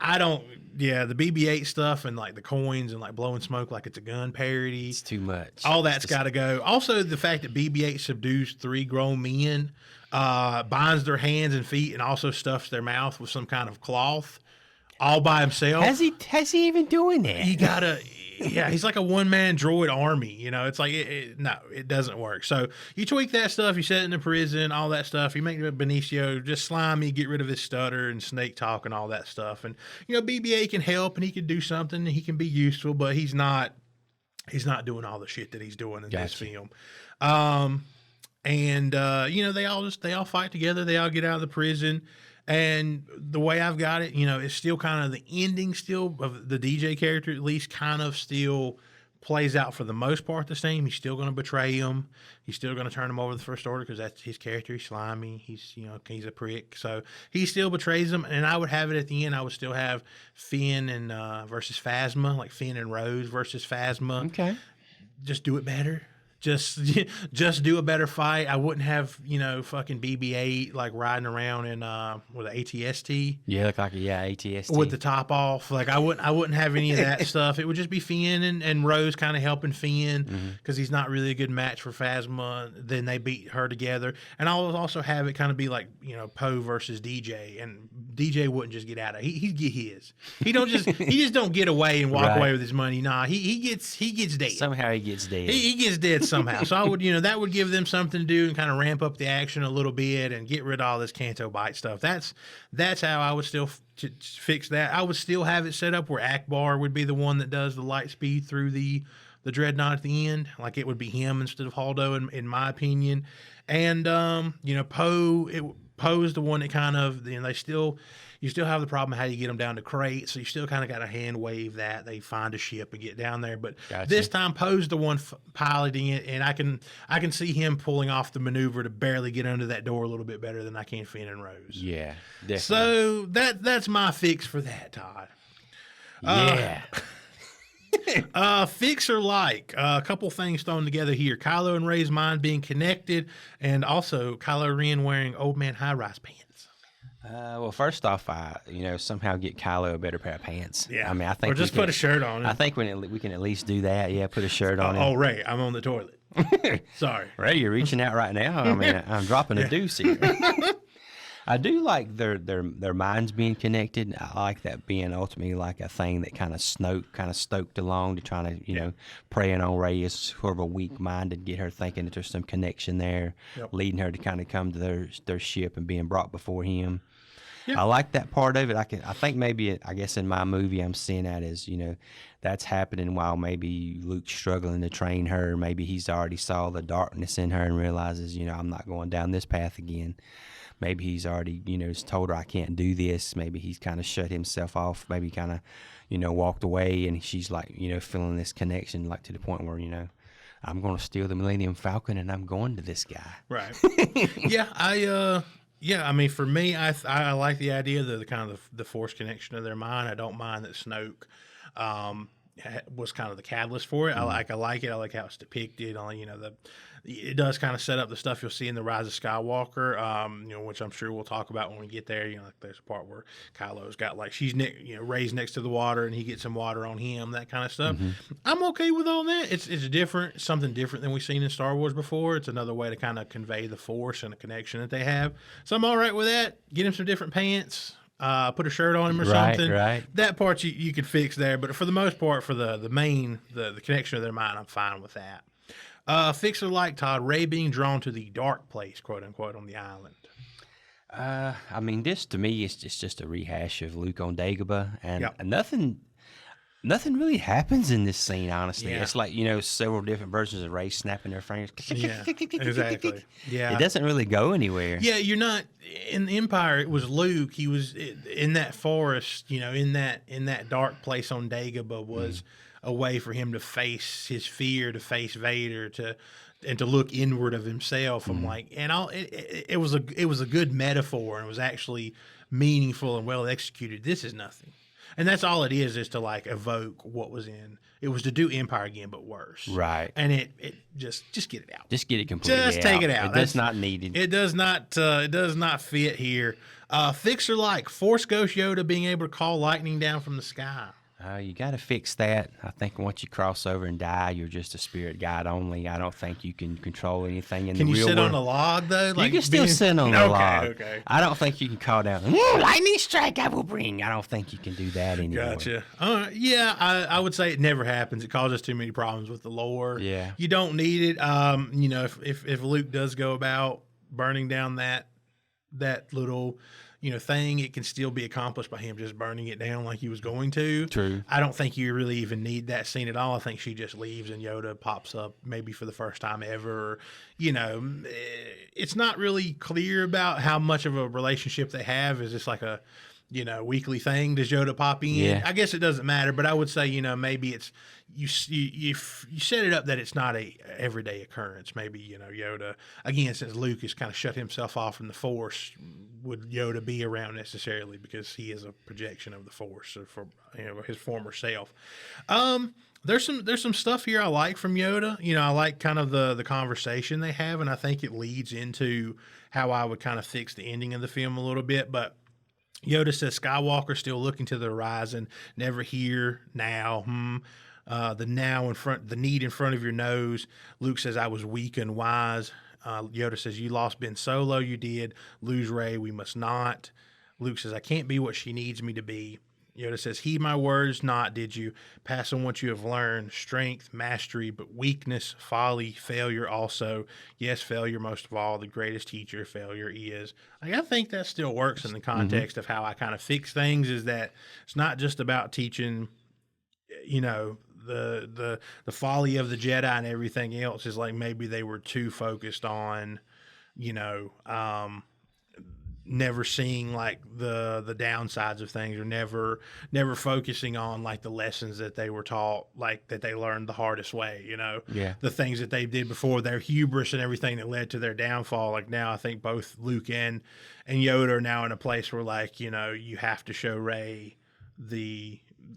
Speaker 1: I don't. Yeah, the BB-8 stuff and like the coins and like blowing smoke like it's a gun parody.
Speaker 2: It's too much.
Speaker 1: All that's got to go. Also, the fact that BB-8 subdues 3 grown men, binds their hands and feet, and also stuffs their mouth with some kind of cloth, all by himself.
Speaker 2: Has he even doing that?
Speaker 1: You gotta. Yeah, he's like a one-man droid army. You know, it's like no, it doesn't work. So you tweak that stuff. You set it in the prison, all that stuff. You make Benicio just slimy, get rid of his stutter and snake talk and all that stuff. And BB-8 can help and he can do something. And he can be useful, but he's not doing all the shit that he's doing in this film. They all fight together. They all get out of the prison. And the way I've got it, it's still kind of the ending still of the DJ character, at least kind of still plays out for the most part the same. He's still going to betray him. He's still going to turn him over to the First Order because that's his character. He's slimy. He's a prick. So he still betrays him. And I would have it at the end. I would still have Finn and versus Phasma, like Finn and Rose versus Phasma.
Speaker 2: Okay.
Speaker 1: Just do it better. Just do a better fight. I wouldn't have, fucking BB-8 like riding around in with an ATST.
Speaker 2: Yeah, look like ATST
Speaker 1: with the top off. Like I wouldn't have any of that stuff. It would just be Finn and Rose kind of helping Finn because he's not really a good match for Phasma. Then they beat her together, and I'll also have it kind of be like Poe versus DJ, and DJ wouldn't just get out of. He'd get his. He just don't get away and walk away with his money. Nah, he gets dead.
Speaker 2: Somehow he gets dead.
Speaker 1: He gets dead somehow. So I would, that would give them something to do and kind of ramp up the action a little bit and get rid of all this Canto Bite stuff. That's how I would still fix that. I would still have it set up where Akbar would be the one that does the light speed through the dreadnought at the end. Like it would be him instead of Holdo, in my opinion. And Poe's the one that kind of you still have the problem of how you get them down to crate, so you still kind of got to hand wave that. They find a ship and get down there. But this time, Poe's the one piloting it, and I can see him pulling off the maneuver to barely get under that door a little bit better than I can Finn and Rose.
Speaker 2: Yeah, definitely.
Speaker 1: So that's my fix for that, Todd.
Speaker 2: Yeah.
Speaker 1: Fix or like a couple things thrown together here. Kylo and Rey's mind being connected, and also Kylo Ren wearing old man high-rise pants.
Speaker 2: Well, first off, somehow get Kylo a better pair of pants.
Speaker 1: Yeah,
Speaker 2: I mean, I think
Speaker 1: or just put a shirt on him.
Speaker 2: I think we can at least do that. Yeah, put a shirt on him.
Speaker 1: Oh, Rey, I'm on the toilet. Sorry,
Speaker 2: Rey, you're reaching out right now. I mean, I'm dropping a deuce here. I do like their minds being connected. I like that being ultimately like a thing that kind of stoked along to trying to preying on Rey as sort of a weak minded, get her thinking that there's some connection there, leading her to kind of come to their ship and being brought before him. Yeah. I like that part of it. I think maybe I guess in my movie I'm seeing that as that's happening while maybe Luke's struggling to train her. Maybe he's already saw the darkness in her and realizes I'm not going down this path again. Maybe he's already told her I can't do this. Maybe he's kind of shut himself off. Maybe kind of walked away, and she's like feeling this connection like to the point where I'm going to steal the Millennium Falcon and I'm going to this guy.
Speaker 1: Right. Yeah, I mean, for me, I like the idea of the kind of the Force connection of their mind. I don't mind that Snoke was kind of the catalyst for it. I like it. I like how it's depicted. It does kind of set up the stuff you'll see in the Rise of Skywalker, which I'm sure we'll talk about when we get there. Like there's a part where Kylo's got she's Rey's next to the water and he gets some water on him, that kind of stuff. Mm-hmm. I'm okay with all that. It's different, something different than we've seen in Star Wars before. It's another way to kind of convey the Force and the connection that they have. So I'm all right with that. Get him some different pants. Put a shirt on him or something. Right. That part you could fix there, but for the most part, for the main the connection of their mind, I'm fine with that. Fix or like, Todd, Rey being drawn to the dark place, quote unquote, on the island.
Speaker 2: I mean, this to me is just a rehash of Luke on Dagobah, and nothing really happens in this scene, honestly. Yeah. It's like, several different versions of Rey snapping their fingers.
Speaker 1: Yeah, exactly. Yeah.
Speaker 2: It doesn't really go anywhere.
Speaker 1: Yeah, you're not in the Empire. It was Luke. He was in that forest, in that dark place on Dagobah was a way for him to face his fear, to face Vader, and to look inward of himself. I'm like, and it was a good metaphor, and it was actually meaningful and well executed. This is nothing. And that's all it is to like evoke what was in. It was to do Empire again, but worse.
Speaker 2: Right.
Speaker 1: And it just get it out.
Speaker 2: Just get it completely
Speaker 1: Just take it out.
Speaker 2: That's not needed.
Speaker 1: It does not fit here. Fixer like Force Ghost Yoda being able to call lightning down from the sky.
Speaker 2: You got to fix that. I think once you cross over and die, you're just a spirit guide only. I don't think you can control anything in the real world.
Speaker 1: Can you sit on a log, though?
Speaker 2: You can still sit on a log.
Speaker 1: Okay.
Speaker 2: I don't think you can call down, lightning strike I will bring. I don't think you can do that anymore.
Speaker 1: Gotcha. Yeah, I would say it never happens. It causes too many problems with the lore.
Speaker 2: Yeah.
Speaker 1: You don't need it. If Luke does go about burning down that little thing, it can still be accomplished by him just burning it down like he was going to.
Speaker 2: True.
Speaker 1: I don't think you really even need that scene at all. I think she just leaves and Yoda pops up maybe for the first time ever. It's not really clear about how much of a relationship they have. Is this like a weekly thing? Does Yoda pop in?
Speaker 2: Yeah.
Speaker 1: I guess it doesn't matter, but I would say, maybe it's you set it up that it's not a everyday occurrence. Maybe, Yoda, again, since Luke has kind of shut himself off from the Force, would Yoda be around necessarily because he is a projection of the Force or for his former self. There's some stuff here I like from Yoda. I like kind of the conversation they have, and I think it leads into how I would kind of fix the ending of the film a little bit, but Yoda says, Skywalker still looking to the horizon, never here, now, the now in front, the need in front of your nose. Luke says, I was weak and wise. Yoda says, you lost Ben Solo, you did. Lose Rey, we must not. Luke says, I can't be what she needs me to be. Yoda says, heed my words not, did you? Pass on what you have learned, strength, mastery, but weakness, folly, failure also. Yes, failure most of all, the greatest teacher failure is. I think that still works in the context of how I kind of fix things, is that it's not just about teaching, the folly of the Jedi and everything else. Is like maybe they were too focused on, never seeing like the downsides of things, or never focusing on like the lessons that they were taught, like that they learned the hardest way, the things that they did before, their hubris and everything that led to their downfall. Like now I think both Luke and Yoda are now in a place where like, you have to show Rey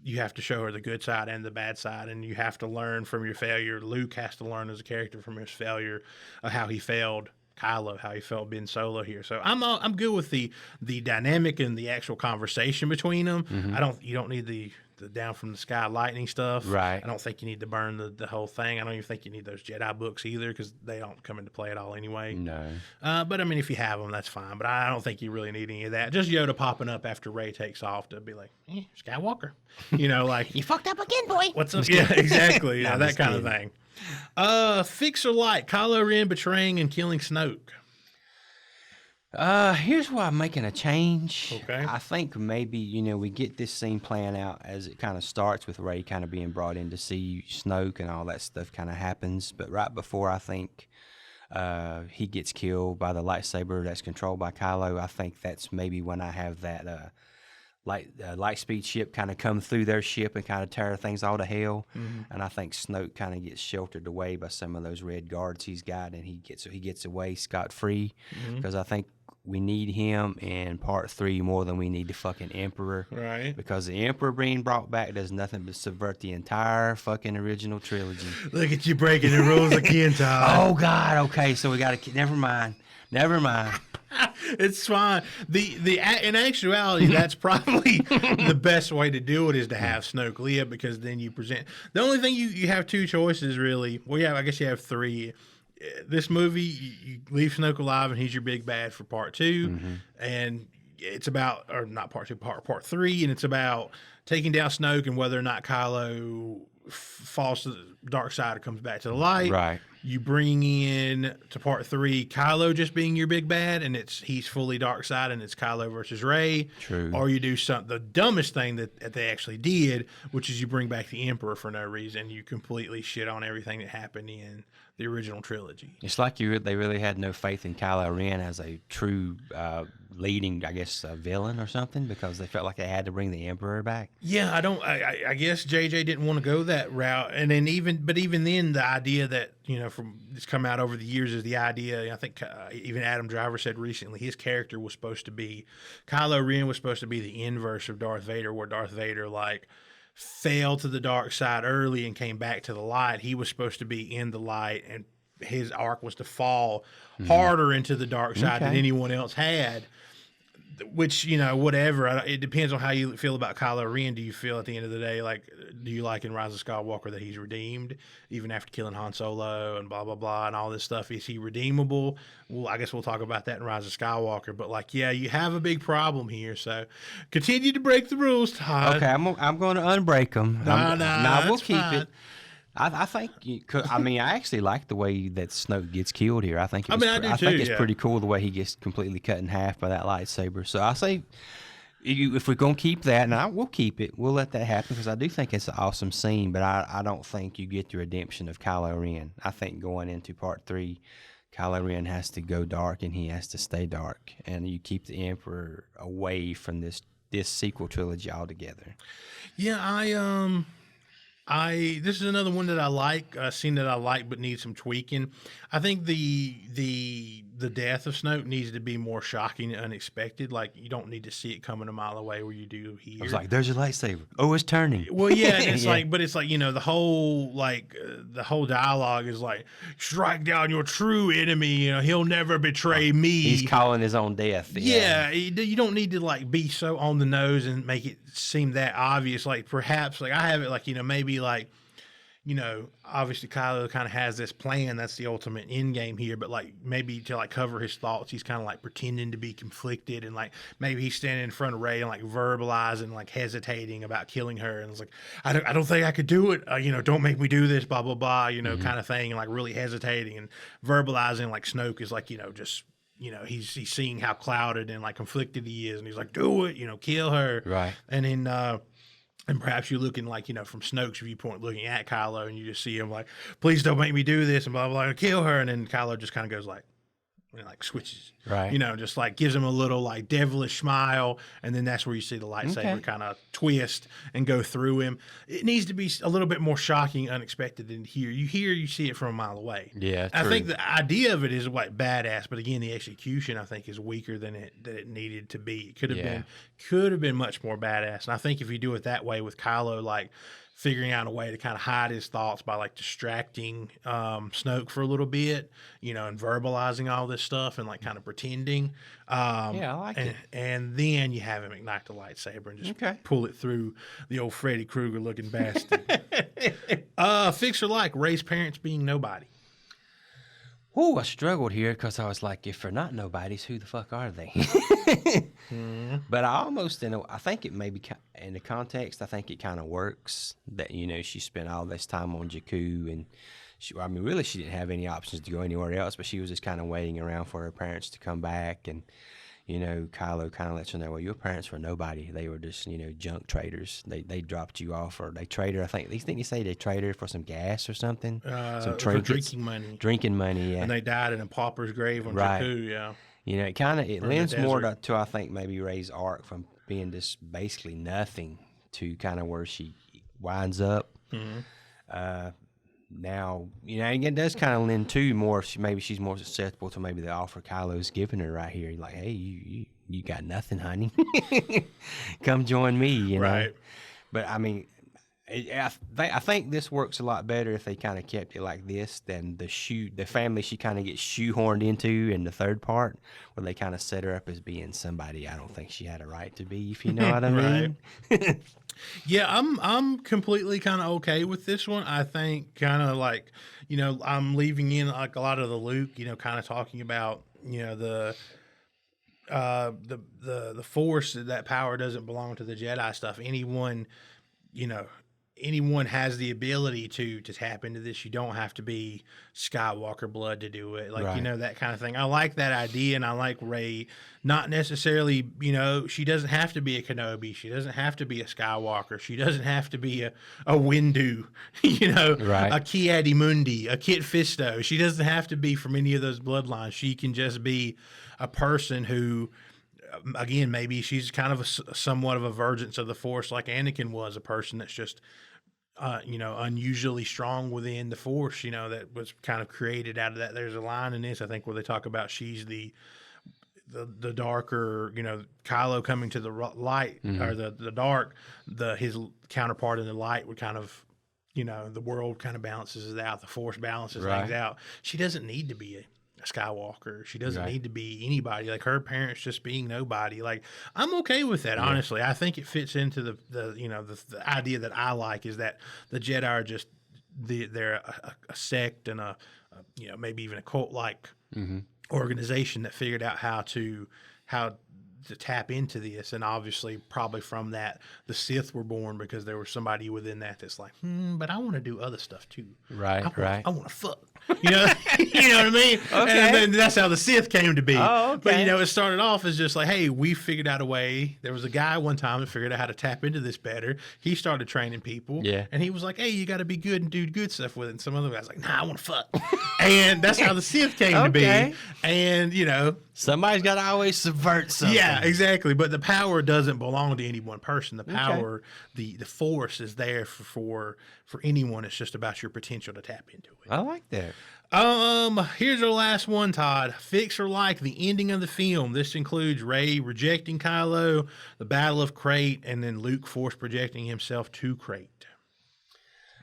Speaker 1: you have to show her the good side and the bad side, and you have to learn from your failure. Luke has to learn as a character from his failure of how he failed Kylo, how he felt Ben Solo here. So I'm good with the dynamic and the actual conversation between them. You don't need the down from the sky lightning stuff.
Speaker 2: Right.
Speaker 1: I don't think you need to burn the whole thing. I don't even think you need those Jedi books either, because they don't come into play at all anyway.
Speaker 2: No.
Speaker 1: But I mean, if you have them, that's fine. But I don't think you really need any of that. Just Yoda popping up after Rey takes off to be like, Skywalker. Like,
Speaker 3: You fucked up again, boy.
Speaker 1: what's up? Yeah, exactly.
Speaker 2: No,
Speaker 1: That kind of thing. Fix or light, Kylo Ren betraying and killing Snoke.
Speaker 2: Here's why I'm making a change.
Speaker 1: Okay.
Speaker 2: I think maybe, we get this scene playing out as it kind of starts with Rey kind of being brought in to see Snoke and all that stuff kind of happens. But right before I think he gets killed by the lightsaber that's controlled by Kylo, I think that's maybe when I have that light speed ship kind of come through their ship and kind of tear things all to hell. And I think Snoke kind of gets sheltered away by some of those red guards he's got, and he gets away scot-free, because I think we need him in part 3 more than we need the fucking Emperor.
Speaker 1: Right.
Speaker 2: Because the Emperor being brought back does nothing but subvert the entire fucking original trilogy.
Speaker 1: Look at you breaking the rules again, Todd.
Speaker 2: Oh, God. Okay, so we got to... Never mind.
Speaker 1: It's fine. In actuality, that's probably the best way to do it, is to have Snoke live, because then you present... The only thing you have 2 choices, really. Well, yeah, I guess you have 3. This movie, you leave Snoke alive, and he's your big bad for part 2, and it's about, or not part 2, part 3, and it's about taking down Snoke and whether or not Kylo falls to the dark side or comes back to the light.
Speaker 2: Right.
Speaker 1: You bring in to part 3 Kylo just being your big bad, and he's fully dark side, and it's Kylo versus Rey.
Speaker 2: True.
Speaker 1: Or you do the dumbest thing that they actually did, which is you bring back the Emperor for no reason. You completely shit on everything that happened in the original trilogy.
Speaker 2: It's like they really had no faith in Kylo Ren as a true leading, I guess, villain or something, because they felt like they had to bring the Emperor back.
Speaker 1: Yeah, I guess JJ didn't want to go that route, and then even then, the idea that from it's come out over the years is the idea. I think even Adam Driver said recently his character was supposed to be Kylo Ren was supposed to be the inverse of Darth Vader, where Darth Vader fell to the dark side early and came back to the light. He was supposed to be in the light, and his arc was to fall harder into the dark side than anyone else had. Which, whatever. It depends on how you feel about Kylo Ren. Do you feel at the end of the day, do you like in Rise of Skywalker that he's redeemed, even after killing Han Solo and blah, blah, blah, and all this stuff? Is he redeemable? Well, I guess we'll talk about that in Rise of Skywalker. But, you have a big problem here. So continue to break the rules, Todd.
Speaker 2: Okay, I'm going to unbreak them.
Speaker 1: No,
Speaker 2: we'll keep
Speaker 1: fine.
Speaker 2: it. I think you could. I mean, I actually like the way that Snoke gets killed here. I think. I think it's pretty cool the way he gets completely cut in half by that lightsaber. So I say, if we're gonna keep that, and we'll keep it, we'll let that happen because I do think it's an awesome scene. But I don't think you get the redemption of Kylo Ren. I think going into part 3, Kylo Ren has to go dark and he has to stay dark, and you keep the Emperor away from this sequel trilogy altogether.
Speaker 1: Yeah, this is another one that I like, a scene that I like but needs some tweaking. I think the death of Snoke needs to be more shocking and unexpected. You don't need to see it coming a mile away where you do here.
Speaker 2: I was like, "There's your lightsaber. Oh, it's turning."
Speaker 1: Well, yeah, and it's the whole dialogue is strike down your true enemy. He'll never betray me.
Speaker 2: He's calling his own death.
Speaker 1: Yeah, you don't need to be so on the nose and make it seem that obvious. Perhaps I have it maybe obviously Kylo kind of has this plan that's the ultimate end game here, but maybe to cover his thoughts, he's kind of pretending to be conflicted, and maybe he's standing in front of Rey and verbalizing, hesitating about killing her, and it's I don't think I could do it, don't make me do this, blah blah blah, kind of thing, and really hesitating and verbalizing Snoke is just he's seeing how clouded and conflicted he is, and he's do it, kill her,
Speaker 2: right,
Speaker 1: and then and perhaps you're looking from Snoke's viewpoint, looking at Kylo, and you just see him please don't make me do this, and blah, blah, blah, kill her. And then Kylo just kind of goes switches,
Speaker 2: right?
Speaker 1: Just gives him a little devilish smile, and then that's where you see the lightsaber kind of twist and go through him. It needs to be a little bit more shocking, unexpected than here. You see it from a mile away.
Speaker 2: Yeah,
Speaker 1: I think the idea of it is badass, but again, the execution I think is weaker than it needed to be. It could have been much more badass, and I think if you do it that way with Kylo, figuring out a way to kind of hide his thoughts by distracting Snoke for a little bit, and verbalizing all this stuff and kind of pretending.
Speaker 2: I like it.
Speaker 1: And then you have him ignite the lightsaber and just pull it through the old Freddy Krueger looking bastard. Fix or Rey's parents being nobody.
Speaker 2: Oh, I struggled here because I was like, if they're not nobodies, who the fuck are they? But I think it maybe in the context, I think it kind of works that, she spent all this time on Jakku, and she didn't have any options to go anywhere else, but she was just kind of waiting around for her parents to come back. And, Kylo kind of lets her know, well, your parents were nobody. They were just, junk traders. They dropped you off, or they traded. I think you say they traded for some gas or something. Some trinkets, Drinking money, yeah.
Speaker 1: And they died in a pauper's grave on Jakku, yeah.
Speaker 2: It lends more to, I think, maybe Rey's arc from being just basically nothing to kind of where she winds up. Mm-hmm. Now, and it does kind of lend to more. Maybe she's more susceptible to maybe the offer Kylo's giving her right here. Hey, you got nothing, honey. Come join me,
Speaker 1: Right.
Speaker 2: But I mean, I think this works a lot better if they kind of kept it like this than the family she kind of gets shoehorned into in the third part, where they kind of set her up as being somebody I don't think she had a right to be, if you know what I mean.
Speaker 1: Yeah, I'm completely kind of okay with this one. I think kind of I'm leaving in a lot of the Luke, kind of talking about the Force, that power doesn't belong to the Jedi stuff. Anyone anyone has the ability to tap into this. You don't have to be Skywalker blood to do it. Like,
Speaker 2: Right.
Speaker 1: that kind of thing. I like that idea, and I like Rey not necessarily, she doesn't have to be a Kenobi. She doesn't have to be a Skywalker. She doesn't have to be a Windu,
Speaker 2: Right.
Speaker 1: a Ki-Adi-Mundi, a Kit Fisto. She doesn't have to be from any of those bloodlines. She can just be a person who, again, maybe she's kind of somewhat of a virgin of the Force, like Anakin was, a person that's just, unusually strong within the Force, that was kind of created out of that. There's a line in this, I think, where they talk about she's the darker, Kylo coming to the light or the dark, his counterpart in the light would kind of, the world kind of balances it out. The Force balances things out. She doesn't need to be a Skywalker. She doesn't need to be anybody. Like, her parents just being nobody. Like, I'm okay with that, honestly. I think it fits into the idea that I like, is that the Jedi are just they're a sect and a maybe even a cult like organization that figured out how to tap into this. And obviously, probably from that, the Sith were born, because there was somebody within that's like, but I want to do other stuff too.
Speaker 2: Right.
Speaker 1: I want to fuck. You know what I mean?
Speaker 2: Okay.
Speaker 1: And then that's how the Sith came to be.
Speaker 2: Oh, okay.
Speaker 1: But, it started off as just like, hey, we figured out a way. There was a guy one time that figured out how to tap into this better. He started training people.
Speaker 2: Yeah.
Speaker 1: And he was like, hey, you got to be good and do good stuff with it. And some other guy's like, nah, I want to fuck. And that's how the Sith came to be. And,
Speaker 2: Somebody's got to always subvert something.
Speaker 1: yeah, exactly. But the power doesn't belong to any one person. The power, the Force is there for anyone. It's just about your potential to tap into it.
Speaker 2: I like that.
Speaker 1: Here's our last one, Todd. Fix or like the ending of the film. This includes Rey rejecting Kylo, the Battle of Crate, and then Luke Force projecting himself to Crate.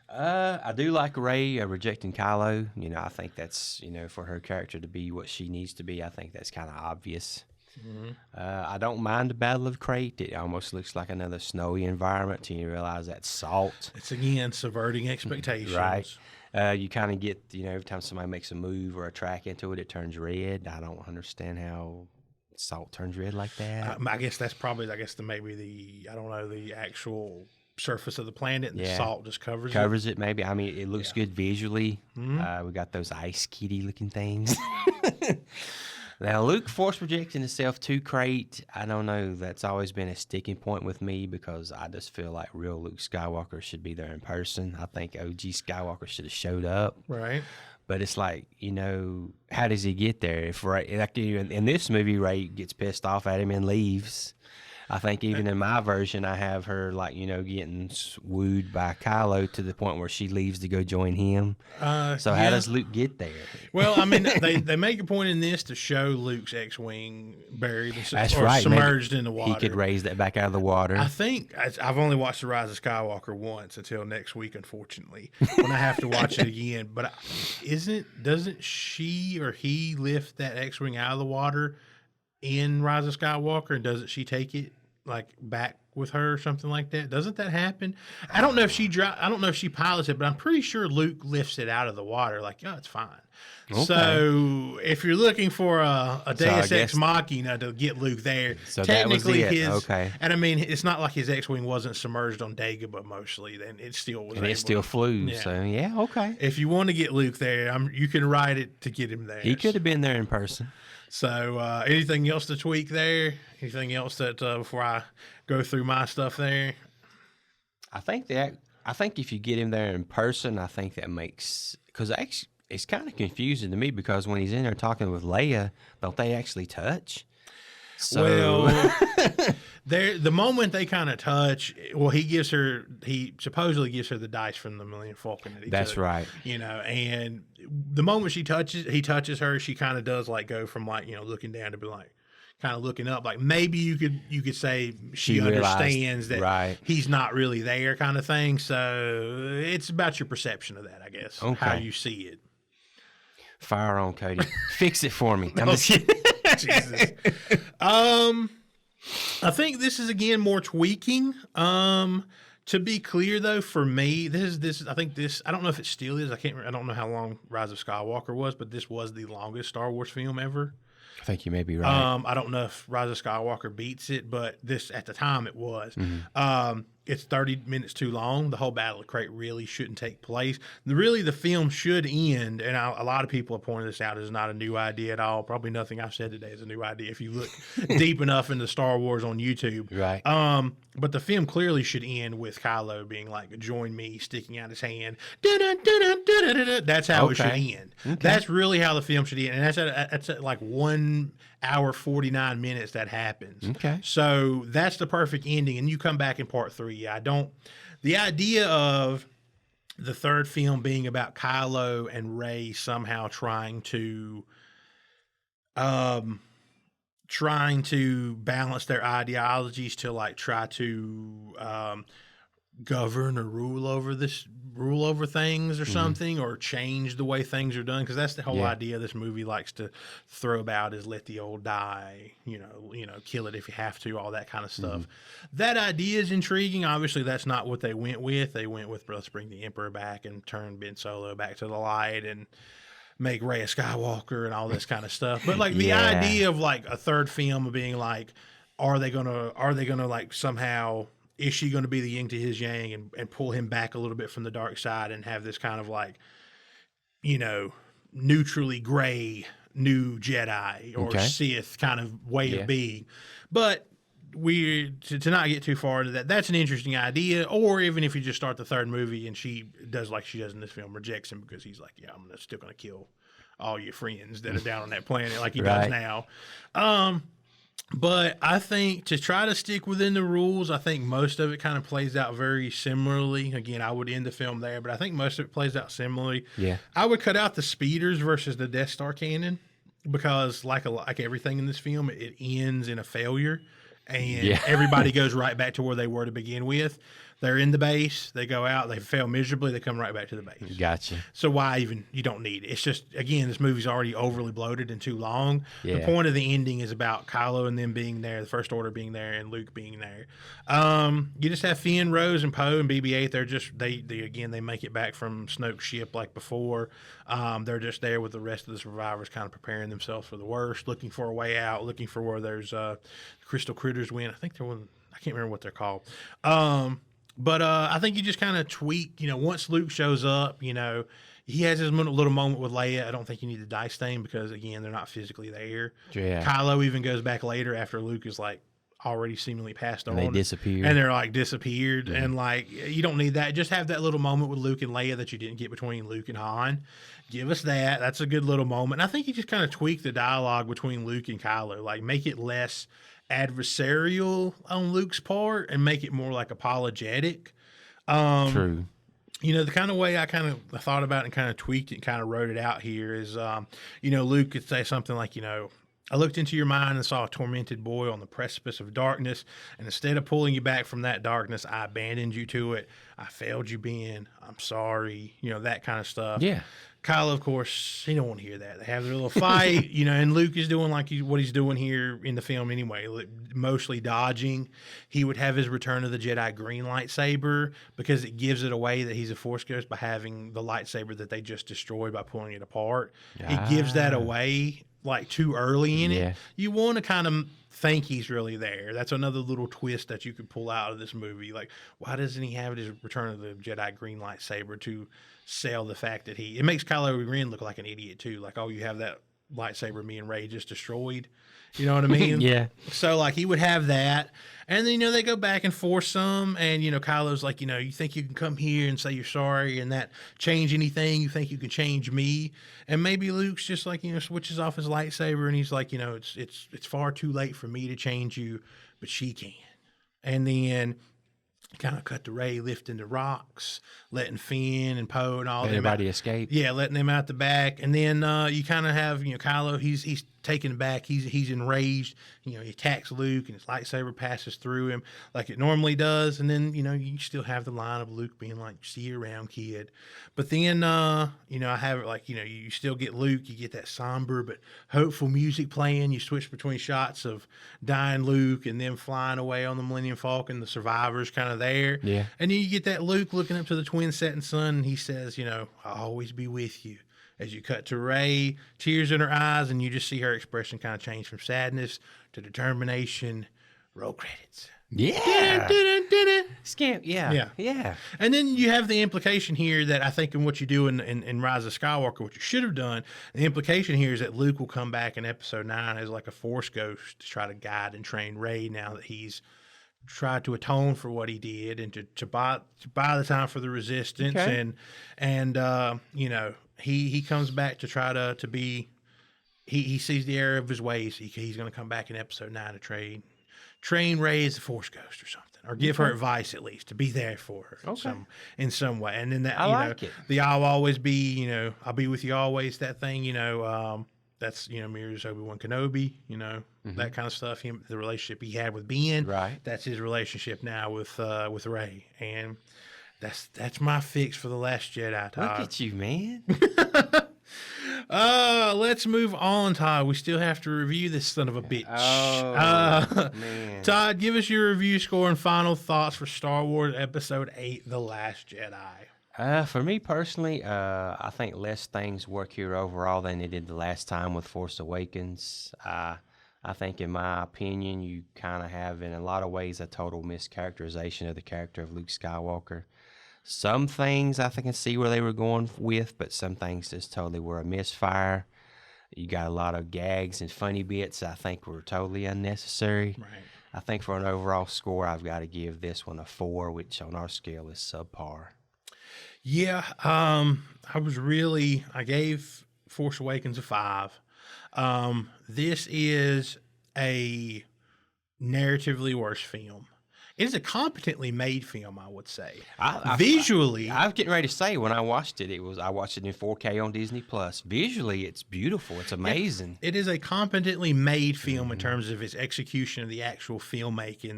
Speaker 2: I do like Rey rejecting Kylo. I think that's, for her character to be what she needs to be, I think that's kind of obvious. I don't mind the Battle of Crate. It almost looks like another snowy environment till you realize that's salt.
Speaker 1: It's, again, subverting expectations.
Speaker 2: Right. You kind of get, every time somebody makes a move or a track into it, it turns red. I don't understand how salt turns red like that.
Speaker 1: I guess that's probably, maybe the actual surface of the planet, and the salt just covers
Speaker 2: it. Maybe. I mean, it looks good visually. We got those ice kitty looking things. Now, Luke Force projecting himself to Crate, I don't know. That's always been a sticking point with me, because I just feel like real Luke Skywalker should be there in person. I think OG Skywalker should have showed up.
Speaker 1: Right.
Speaker 2: But it's like, how does he get there? If Rey, like in this movie, Rey gets pissed off at him and leaves. I think even in my version, I have her getting wooed by Kylo to the point where she leaves to go join him. So how does Luke get there?
Speaker 1: Well, I mean, they make a point in this to show Luke's X-wing buried
Speaker 2: That's
Speaker 1: or
Speaker 2: right.
Speaker 1: submerged in the water.
Speaker 2: He could raise that back out of the water.
Speaker 1: I think I've only watched The Rise of Skywalker once until next week, unfortunately, when I have to watch it again. But doesn't she or he lift that X-wing out of the water in Rise of Skywalker, and doesn't she take it back with her or something like that? Doesn't that happen? I don't know if she pilots it, but I'm pretty sure Luke lifts it out of the water. It's fine. Okay. So if you're looking for a Deus Ex Machina to get Luke there,
Speaker 2: so
Speaker 1: technically
Speaker 2: that was it. Okay.
Speaker 1: And I mean, it's not like his X-wing wasn't submerged on Dagobah mostly. Then it still was.
Speaker 2: And it still flew.
Speaker 1: Yeah.
Speaker 2: So yeah, okay.
Speaker 1: If you want to get Luke there, you can ride it to get him there.
Speaker 2: He could have been there in person.
Speaker 1: So anything else to tweak there? Anything else that before I go through my stuff there?
Speaker 2: I think if you get him there in person, I think that makes, because it's kind of confusing to me, because when he's in there talking with Leia, don't they actually touch? So
Speaker 1: well, the moment they kind of touch, well, he supposedly gives her the dice from the Millennium Falcon that he
Speaker 2: that's
Speaker 1: took,
Speaker 2: right.
Speaker 1: And the moment he touches her, she kind of does go from looking down to be kind of looking up. Maybe you could say she understands that he's not really there, kind of thing. So it's about your perception of that, I guess. Okay. How you see it.
Speaker 2: Fire on, Cody. Fix it for me. I'm just kidding.
Speaker 1: Jesus. I think this is again more tweaking. To be clear though, for me, I think I don't know if it still is. I don't know how long Rise of Skywalker was, but this was the longest Star Wars film ever.
Speaker 2: I think you may be right.
Speaker 1: I don't know if Rise of Skywalker beats it, but this at the time it was. it's 30 minutes too long. The whole Battle of Crate really shouldn't take place. Really, the film should end, and a lot of people have pointed this out, is not a new idea at all. Probably nothing I've said today is a new idea if you look deep enough into Star Wars on YouTube.
Speaker 2: Right.
Speaker 1: But the film clearly should end with Kylo being like, join me, sticking out his hand. Da-da-da-da-da-da-da. That's how it should end. Okay. That's really how the film should end. And that's at like 1 hour, 49 minutes that happens.
Speaker 2: Okay.
Speaker 1: So that's the perfect ending. And you come back in part 3. The idea of the third film being about Kylo and Rey somehow trying to balance their ideologies to like try to govern or rule over things or something, or change the way things are done, because that's the whole idea this movie likes to throw about, is let the old die, kill it if you have to, all that kind of stuff. That idea is intriguing. Obviously that's not what they went with. They went with, let's bring the Emperor back and turn Ben Solo back to the light and make Rey a Skywalker and all this kind of stuff. But like the idea of like a third film of being like, are they gonna like somehow, is she going to be the yin to his yang and pull him back a little bit from the dark side and have this kind of like, neutrally gray new Jedi or Sith kind of way of being. But to not get too far into that, that's an interesting idea. Or even if you just start the third movie and she does like she does in this film, rejects him because he's like, yeah, I'm still going to kill all your friends that are down on that planet like he does now. But I think to try to stick within the rules, I think most of it kind of plays out very similarly. Again, I would end the film there, but I think most of it plays out similarly. Yeah, I would cut out the speeders versus the Death Star cannon, because like everything in this film, it ends in a failure, and everybody goes right back to where they were to begin with. They're in the base, they go out, they fail miserably, they come right back to the base.
Speaker 2: Gotcha.
Speaker 1: So why even, you don't need it. It's just, again, this movie's already overly bloated and too long. The point of the ending is about Kylo and them being there, the First Order being there, and Luke being there. You just have Finn, Rose, and Poe and BB-8. They're just, they make it back from Snoke's ship like before. They're just there with the rest of the survivors, kind of preparing themselves for the worst, looking for a way out, looking for where there's crystal critters went. I think they're one, I can't remember what they're called. But I think you just kind of tweak, once Luke shows up, he has his little moment with Leia. I don't think you need the dice thing because, again, they're not physically there. Yeah. Kylo even goes back later after Luke is, like, already seemingly passed on.
Speaker 2: And they disappear.
Speaker 1: And they're, like, disappeared. And, like, you don't need that. Just have that little moment with Luke and Leia that you didn't get between Luke and Han. Give us that. That's a good little moment. And I think you just kind of tweak the dialogue between Luke and Kylo. Like, make it less adversarial on Luke's part and make it more like apologetic.
Speaker 2: True.
Speaker 1: The kind of way I kind of thought about it and kind of tweaked it and kind of wrote it out here is, Luke could say something like, I looked into your mind and saw a tormented boy on the precipice of darkness, and instead of pulling you back from that darkness, I abandoned you to it. I failed you, Ben. I'm sorry. That kind of stuff. Yeah. Kylo, of course, he don't want to hear that. They have their little fight, and Luke is doing like what he's doing here in the film anyway, mostly dodging. He would have his Return of the Jedi green lightsaber because it gives it away that he's a Force ghost by having the lightsaber that they just destroyed by pulling it apart. It gives that away like too early in it. You want to kind of think he's really there. That's another little twist that you could pull out of this movie. Like, why doesn't he have his Return of the Jedi green lightsaber to sell the fact that it makes Kylo Ren look like an idiot too. Like, oh, you have that lightsaber me and Rey just destroyed. You know what I mean? Yeah. So like he would have that. And then, they go back and forth some. And, Kylo's like, you think you can come here and say you're sorry and that change anything? You think you can change me? And maybe Luke's just like, switches off his lightsaber and he's like, it's far too late for me to change you, but she can. And then kind of cut to Rey lifting the rocks, letting Finn and Poe and all
Speaker 2: everybody escape.
Speaker 1: Yeah, letting them out the back. And then you kind of have, Kylo, he's taken back. He's enraged. He attacks Luke and his lightsaber passes through him like it normally does. And then, you still have the line of Luke being like, see you around, kid. But then, I have it like, you still get Luke, you get that somber but hopeful music playing. You switch between shots of dying Luke and them flying away on the Millennium Falcon, the survivors kind of there. Yeah. And then you get that Luke looking up to the twin setting sun and he says, I'll always be with you. As you cut to Rey, tears in her eyes, and you just see her expression kind of change from sadness to determination. Roll credits.
Speaker 2: Yeah. Scam. Yeah.
Speaker 1: Yeah.
Speaker 2: Yeah.
Speaker 1: And then you have the implication here that I think in what you do in Rise of Skywalker, what you should have done, the implication here is that Luke will come back in episode 9 as like a force ghost to try to guide and train Rey now that he's tried to atone for what he did and to buy the time for the resistance.
Speaker 2: Okay.
Speaker 1: And you know, he comes back to try to be, he sees the error of his ways. He's going to come back in episode 9 to train Rey as a force ghost or something, or give her advice at least to be there for her in some way. And then that,
Speaker 2: I
Speaker 1: you
Speaker 2: like
Speaker 1: know,
Speaker 2: it.
Speaker 1: the I'll always be, you know, I'll be with you always, that thing, you know, that's, you know, mirrors Obi-Wan Kenobi, you know, that kind of stuff. Him, the relationship he had with Ben,
Speaker 2: Right.
Speaker 1: that's his relationship now with Rey. And that's my fix for The Last Jedi, Todd.
Speaker 2: Look at you, man.
Speaker 1: Let's move on, Todd. We still have to review this son of a bitch.
Speaker 2: Oh, man.
Speaker 1: Todd, give us your review score and final thoughts for Star Wars Episode 8, The Last Jedi.
Speaker 2: For me personally, I think less things work here overall than they did the last time with Force Awakens. I think, in my opinion, you kind of have, in a lot of ways, a total mischaracterization of the character of Luke Skywalker. Some things I can see where they were going with, but some things just totally were a misfire. You got a lot of gags and funny bits I think were totally unnecessary.
Speaker 1: Right.
Speaker 2: I think for an overall score, I've got to give this one a 4, which on our scale is subpar.
Speaker 1: Yeah, I gave Force Awakens a 5. This is a narratively worse film. It is a competently made film, I would say. Visually,
Speaker 2: I was getting ready to say, when I watched it, I watched it in 4K on Disney Plus. Visually, it's beautiful. It's amazing.
Speaker 1: it is a competently made film in terms of its execution of the actual filmmaking.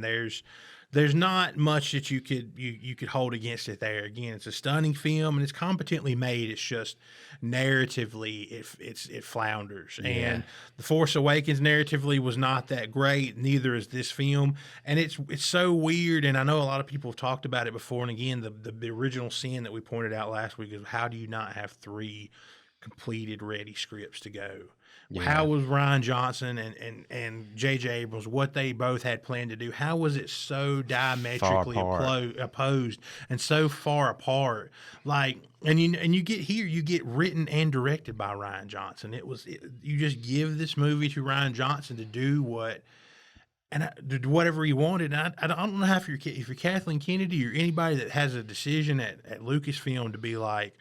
Speaker 1: There's not much that you could hold against it there. Again, it's a stunning film and it's competently made. It's just narratively it flounders.
Speaker 2: Yeah.
Speaker 1: And The Force Awakens narratively was not that great. Neither is this film. And it's so weird. And I know a lot of people have talked about it before. And again, the original sin that we pointed out last week is, how do you not have 3 completed ready scripts to go?
Speaker 2: Yeah.
Speaker 1: How was Ryan Johnson and J.J. Abrams, what they both had planned to do, how was it so diametrically opposed and so far apart? Like, and you get written and directed by Ryan Johnson. You just give this movie to Ryan Johnson to do whatever he wanted. And I don't know how if you're Kathleen Kennedy or anybody that has a decision at Lucasfilm to be like,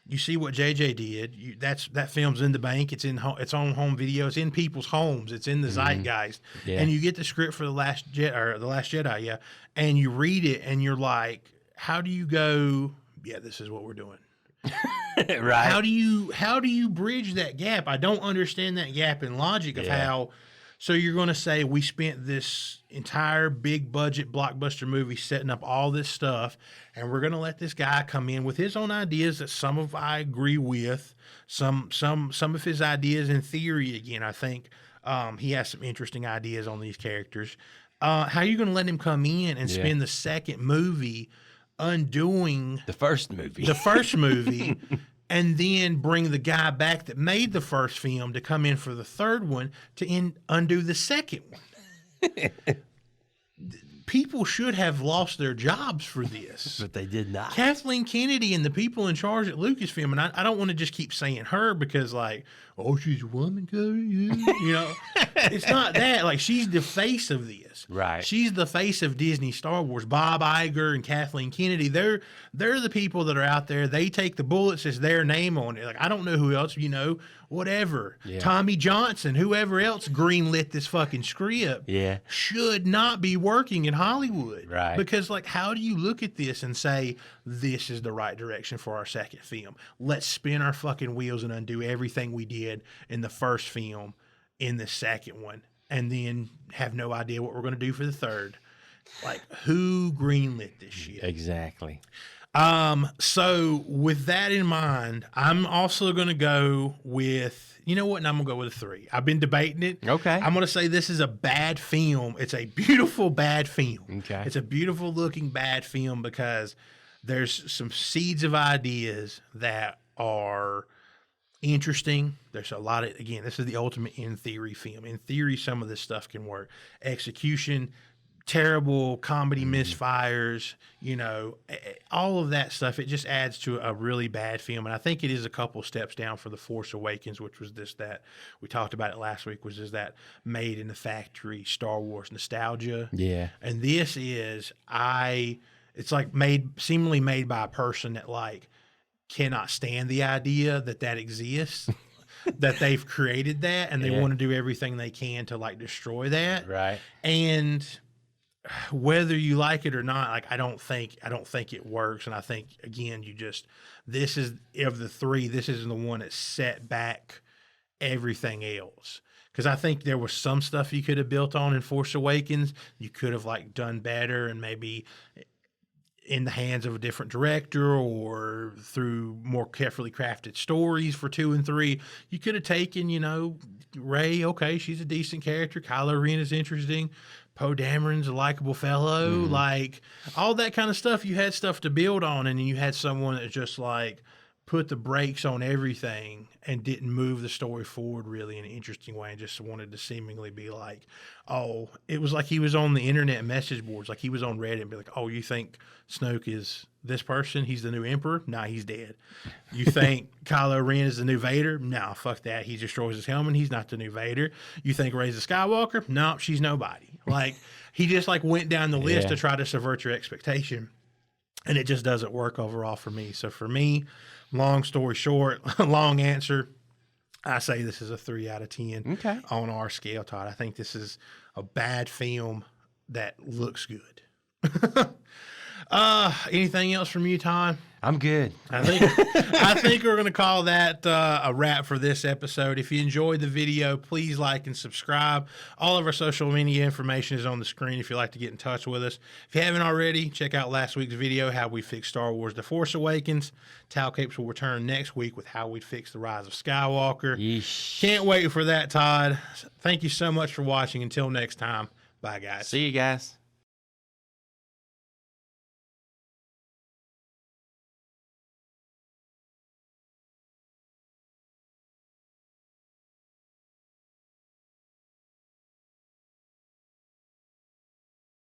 Speaker 1: you see what JJ did. That film's in the bank. It's on home video. It's in people's homes. It's in the zeitgeist.
Speaker 2: Yeah.
Speaker 1: And you get the script for the Last Jedi, yeah. And you read it, and you're like, how do you go? Yeah, this is what we're doing.
Speaker 2: Right.
Speaker 1: How do you bridge that gap? I don't understand that gap in logic of how. So you're going to say we spent this entire big budget blockbuster movie setting up all this stuff, and we're going to let this guy come in with his own ideas that some of I agree with, some of his ideas in theory. Again, I think he has some interesting ideas on these characters. How are you going to let him come in and spend the second movie undoing
Speaker 2: The first movie.
Speaker 1: and then bring the guy back that made the first film to come in for the third one to undo the second one? People should have lost their jobs for this.
Speaker 2: But they did not.
Speaker 1: Kathleen Kennedy and the people in charge at Lucasfilm, and I don't want to just keep saying her because, like, oh, she's a woman, you know. It's not that. Like, she's the face of this.
Speaker 2: Right.
Speaker 1: She's the face of Disney Star Wars. Bob Iger and Kathleen Kennedy, they're the people that are out there. They take the bullets as their name on it. Like, I don't know who else, you know, whatever.
Speaker 2: Yeah.
Speaker 1: Tommy Johnson, whoever else greenlit this fucking script should not be working in Hollywood.
Speaker 2: Right.
Speaker 1: Because, like, how do you look at this and say, this is the right direction for our second film? Let's spin our fucking wheels and undo everything we did in the first film in the second one, and then have no idea what we're going to do for the third. Like, who greenlit this shit?
Speaker 2: Exactly.
Speaker 1: So with that in mind, I'm also going to go with, you know what? And I'm going to go with a 3. I've been debating it.
Speaker 2: Okay.
Speaker 1: I'm going to say this is a bad film. It's a beautiful bad film.
Speaker 2: Okay.
Speaker 1: It's a beautiful looking bad film because there's some seeds of ideas that are interesting. There's a lot of, again, this is the ultimate in theory film. In theory, some of this stuff can work. Execution terrible comedy misfires, all of that stuff. It just adds to a really bad film. And I think it is a couple steps down for The Force Awakens, which was that we talked about it last week, was just that made in the factory Star Wars nostalgia.
Speaker 2: Yeah.
Speaker 1: And this is, it's like seemingly made by a person that like cannot stand the idea that exists. That they've created that, and they want to do everything they can to like destroy that.
Speaker 2: Right.
Speaker 1: And whether you like it or not, like I don't think it works. And I think again, this is of the three, this is the one that set back everything else. Because I think there was some stuff you could have built on in Force Awakens. You could have like done better, and maybe in the hands of a different director or through more carefully crafted stories for 2 and 3, you could have taken, Rey, okay, she's a decent character. Kylo Ren is interesting. Poe Dameron's a likable fellow. Like all that kind of stuff. You had stuff to build on, and you had someone that just like put the brakes on everything and didn't move the story forward really in an interesting way, and just wanted to seemingly be like, oh, it was like he was on the internet message boards, like he was on Reddit and be like, oh, you think Snoke is this person? He's the new Emperor? Nah, he's dead. You think Kylo Ren is the new Vader? Nah, fuck that. He destroys his helmet. He's not the new Vader. You think Rey's a Skywalker? No, she's nobody. Like he just like went down the list to try to subvert your expectation, and it just doesn't work overall for me. So for me, long story short, long answer, I say this is a 3 out of 10 on our scale, Todd. I think this is a bad film that looks good. Anything else from you, Todd?
Speaker 2: I'm good.
Speaker 1: I think we're going to call that a wrap for this episode. If you enjoyed the video, please like and subscribe. All of our social media information is on the screen if you'd like to get in touch with us. If you haven't already, check out last week's video, How We Fixed Star Wars The Force Awakens. Towel Capes will return next week with How We Fixed The Rise of Skywalker.
Speaker 2: Yeesh.
Speaker 1: Can't wait for that, Todd. Thank you so much for watching. Until next time, bye, guys.
Speaker 2: See you guys.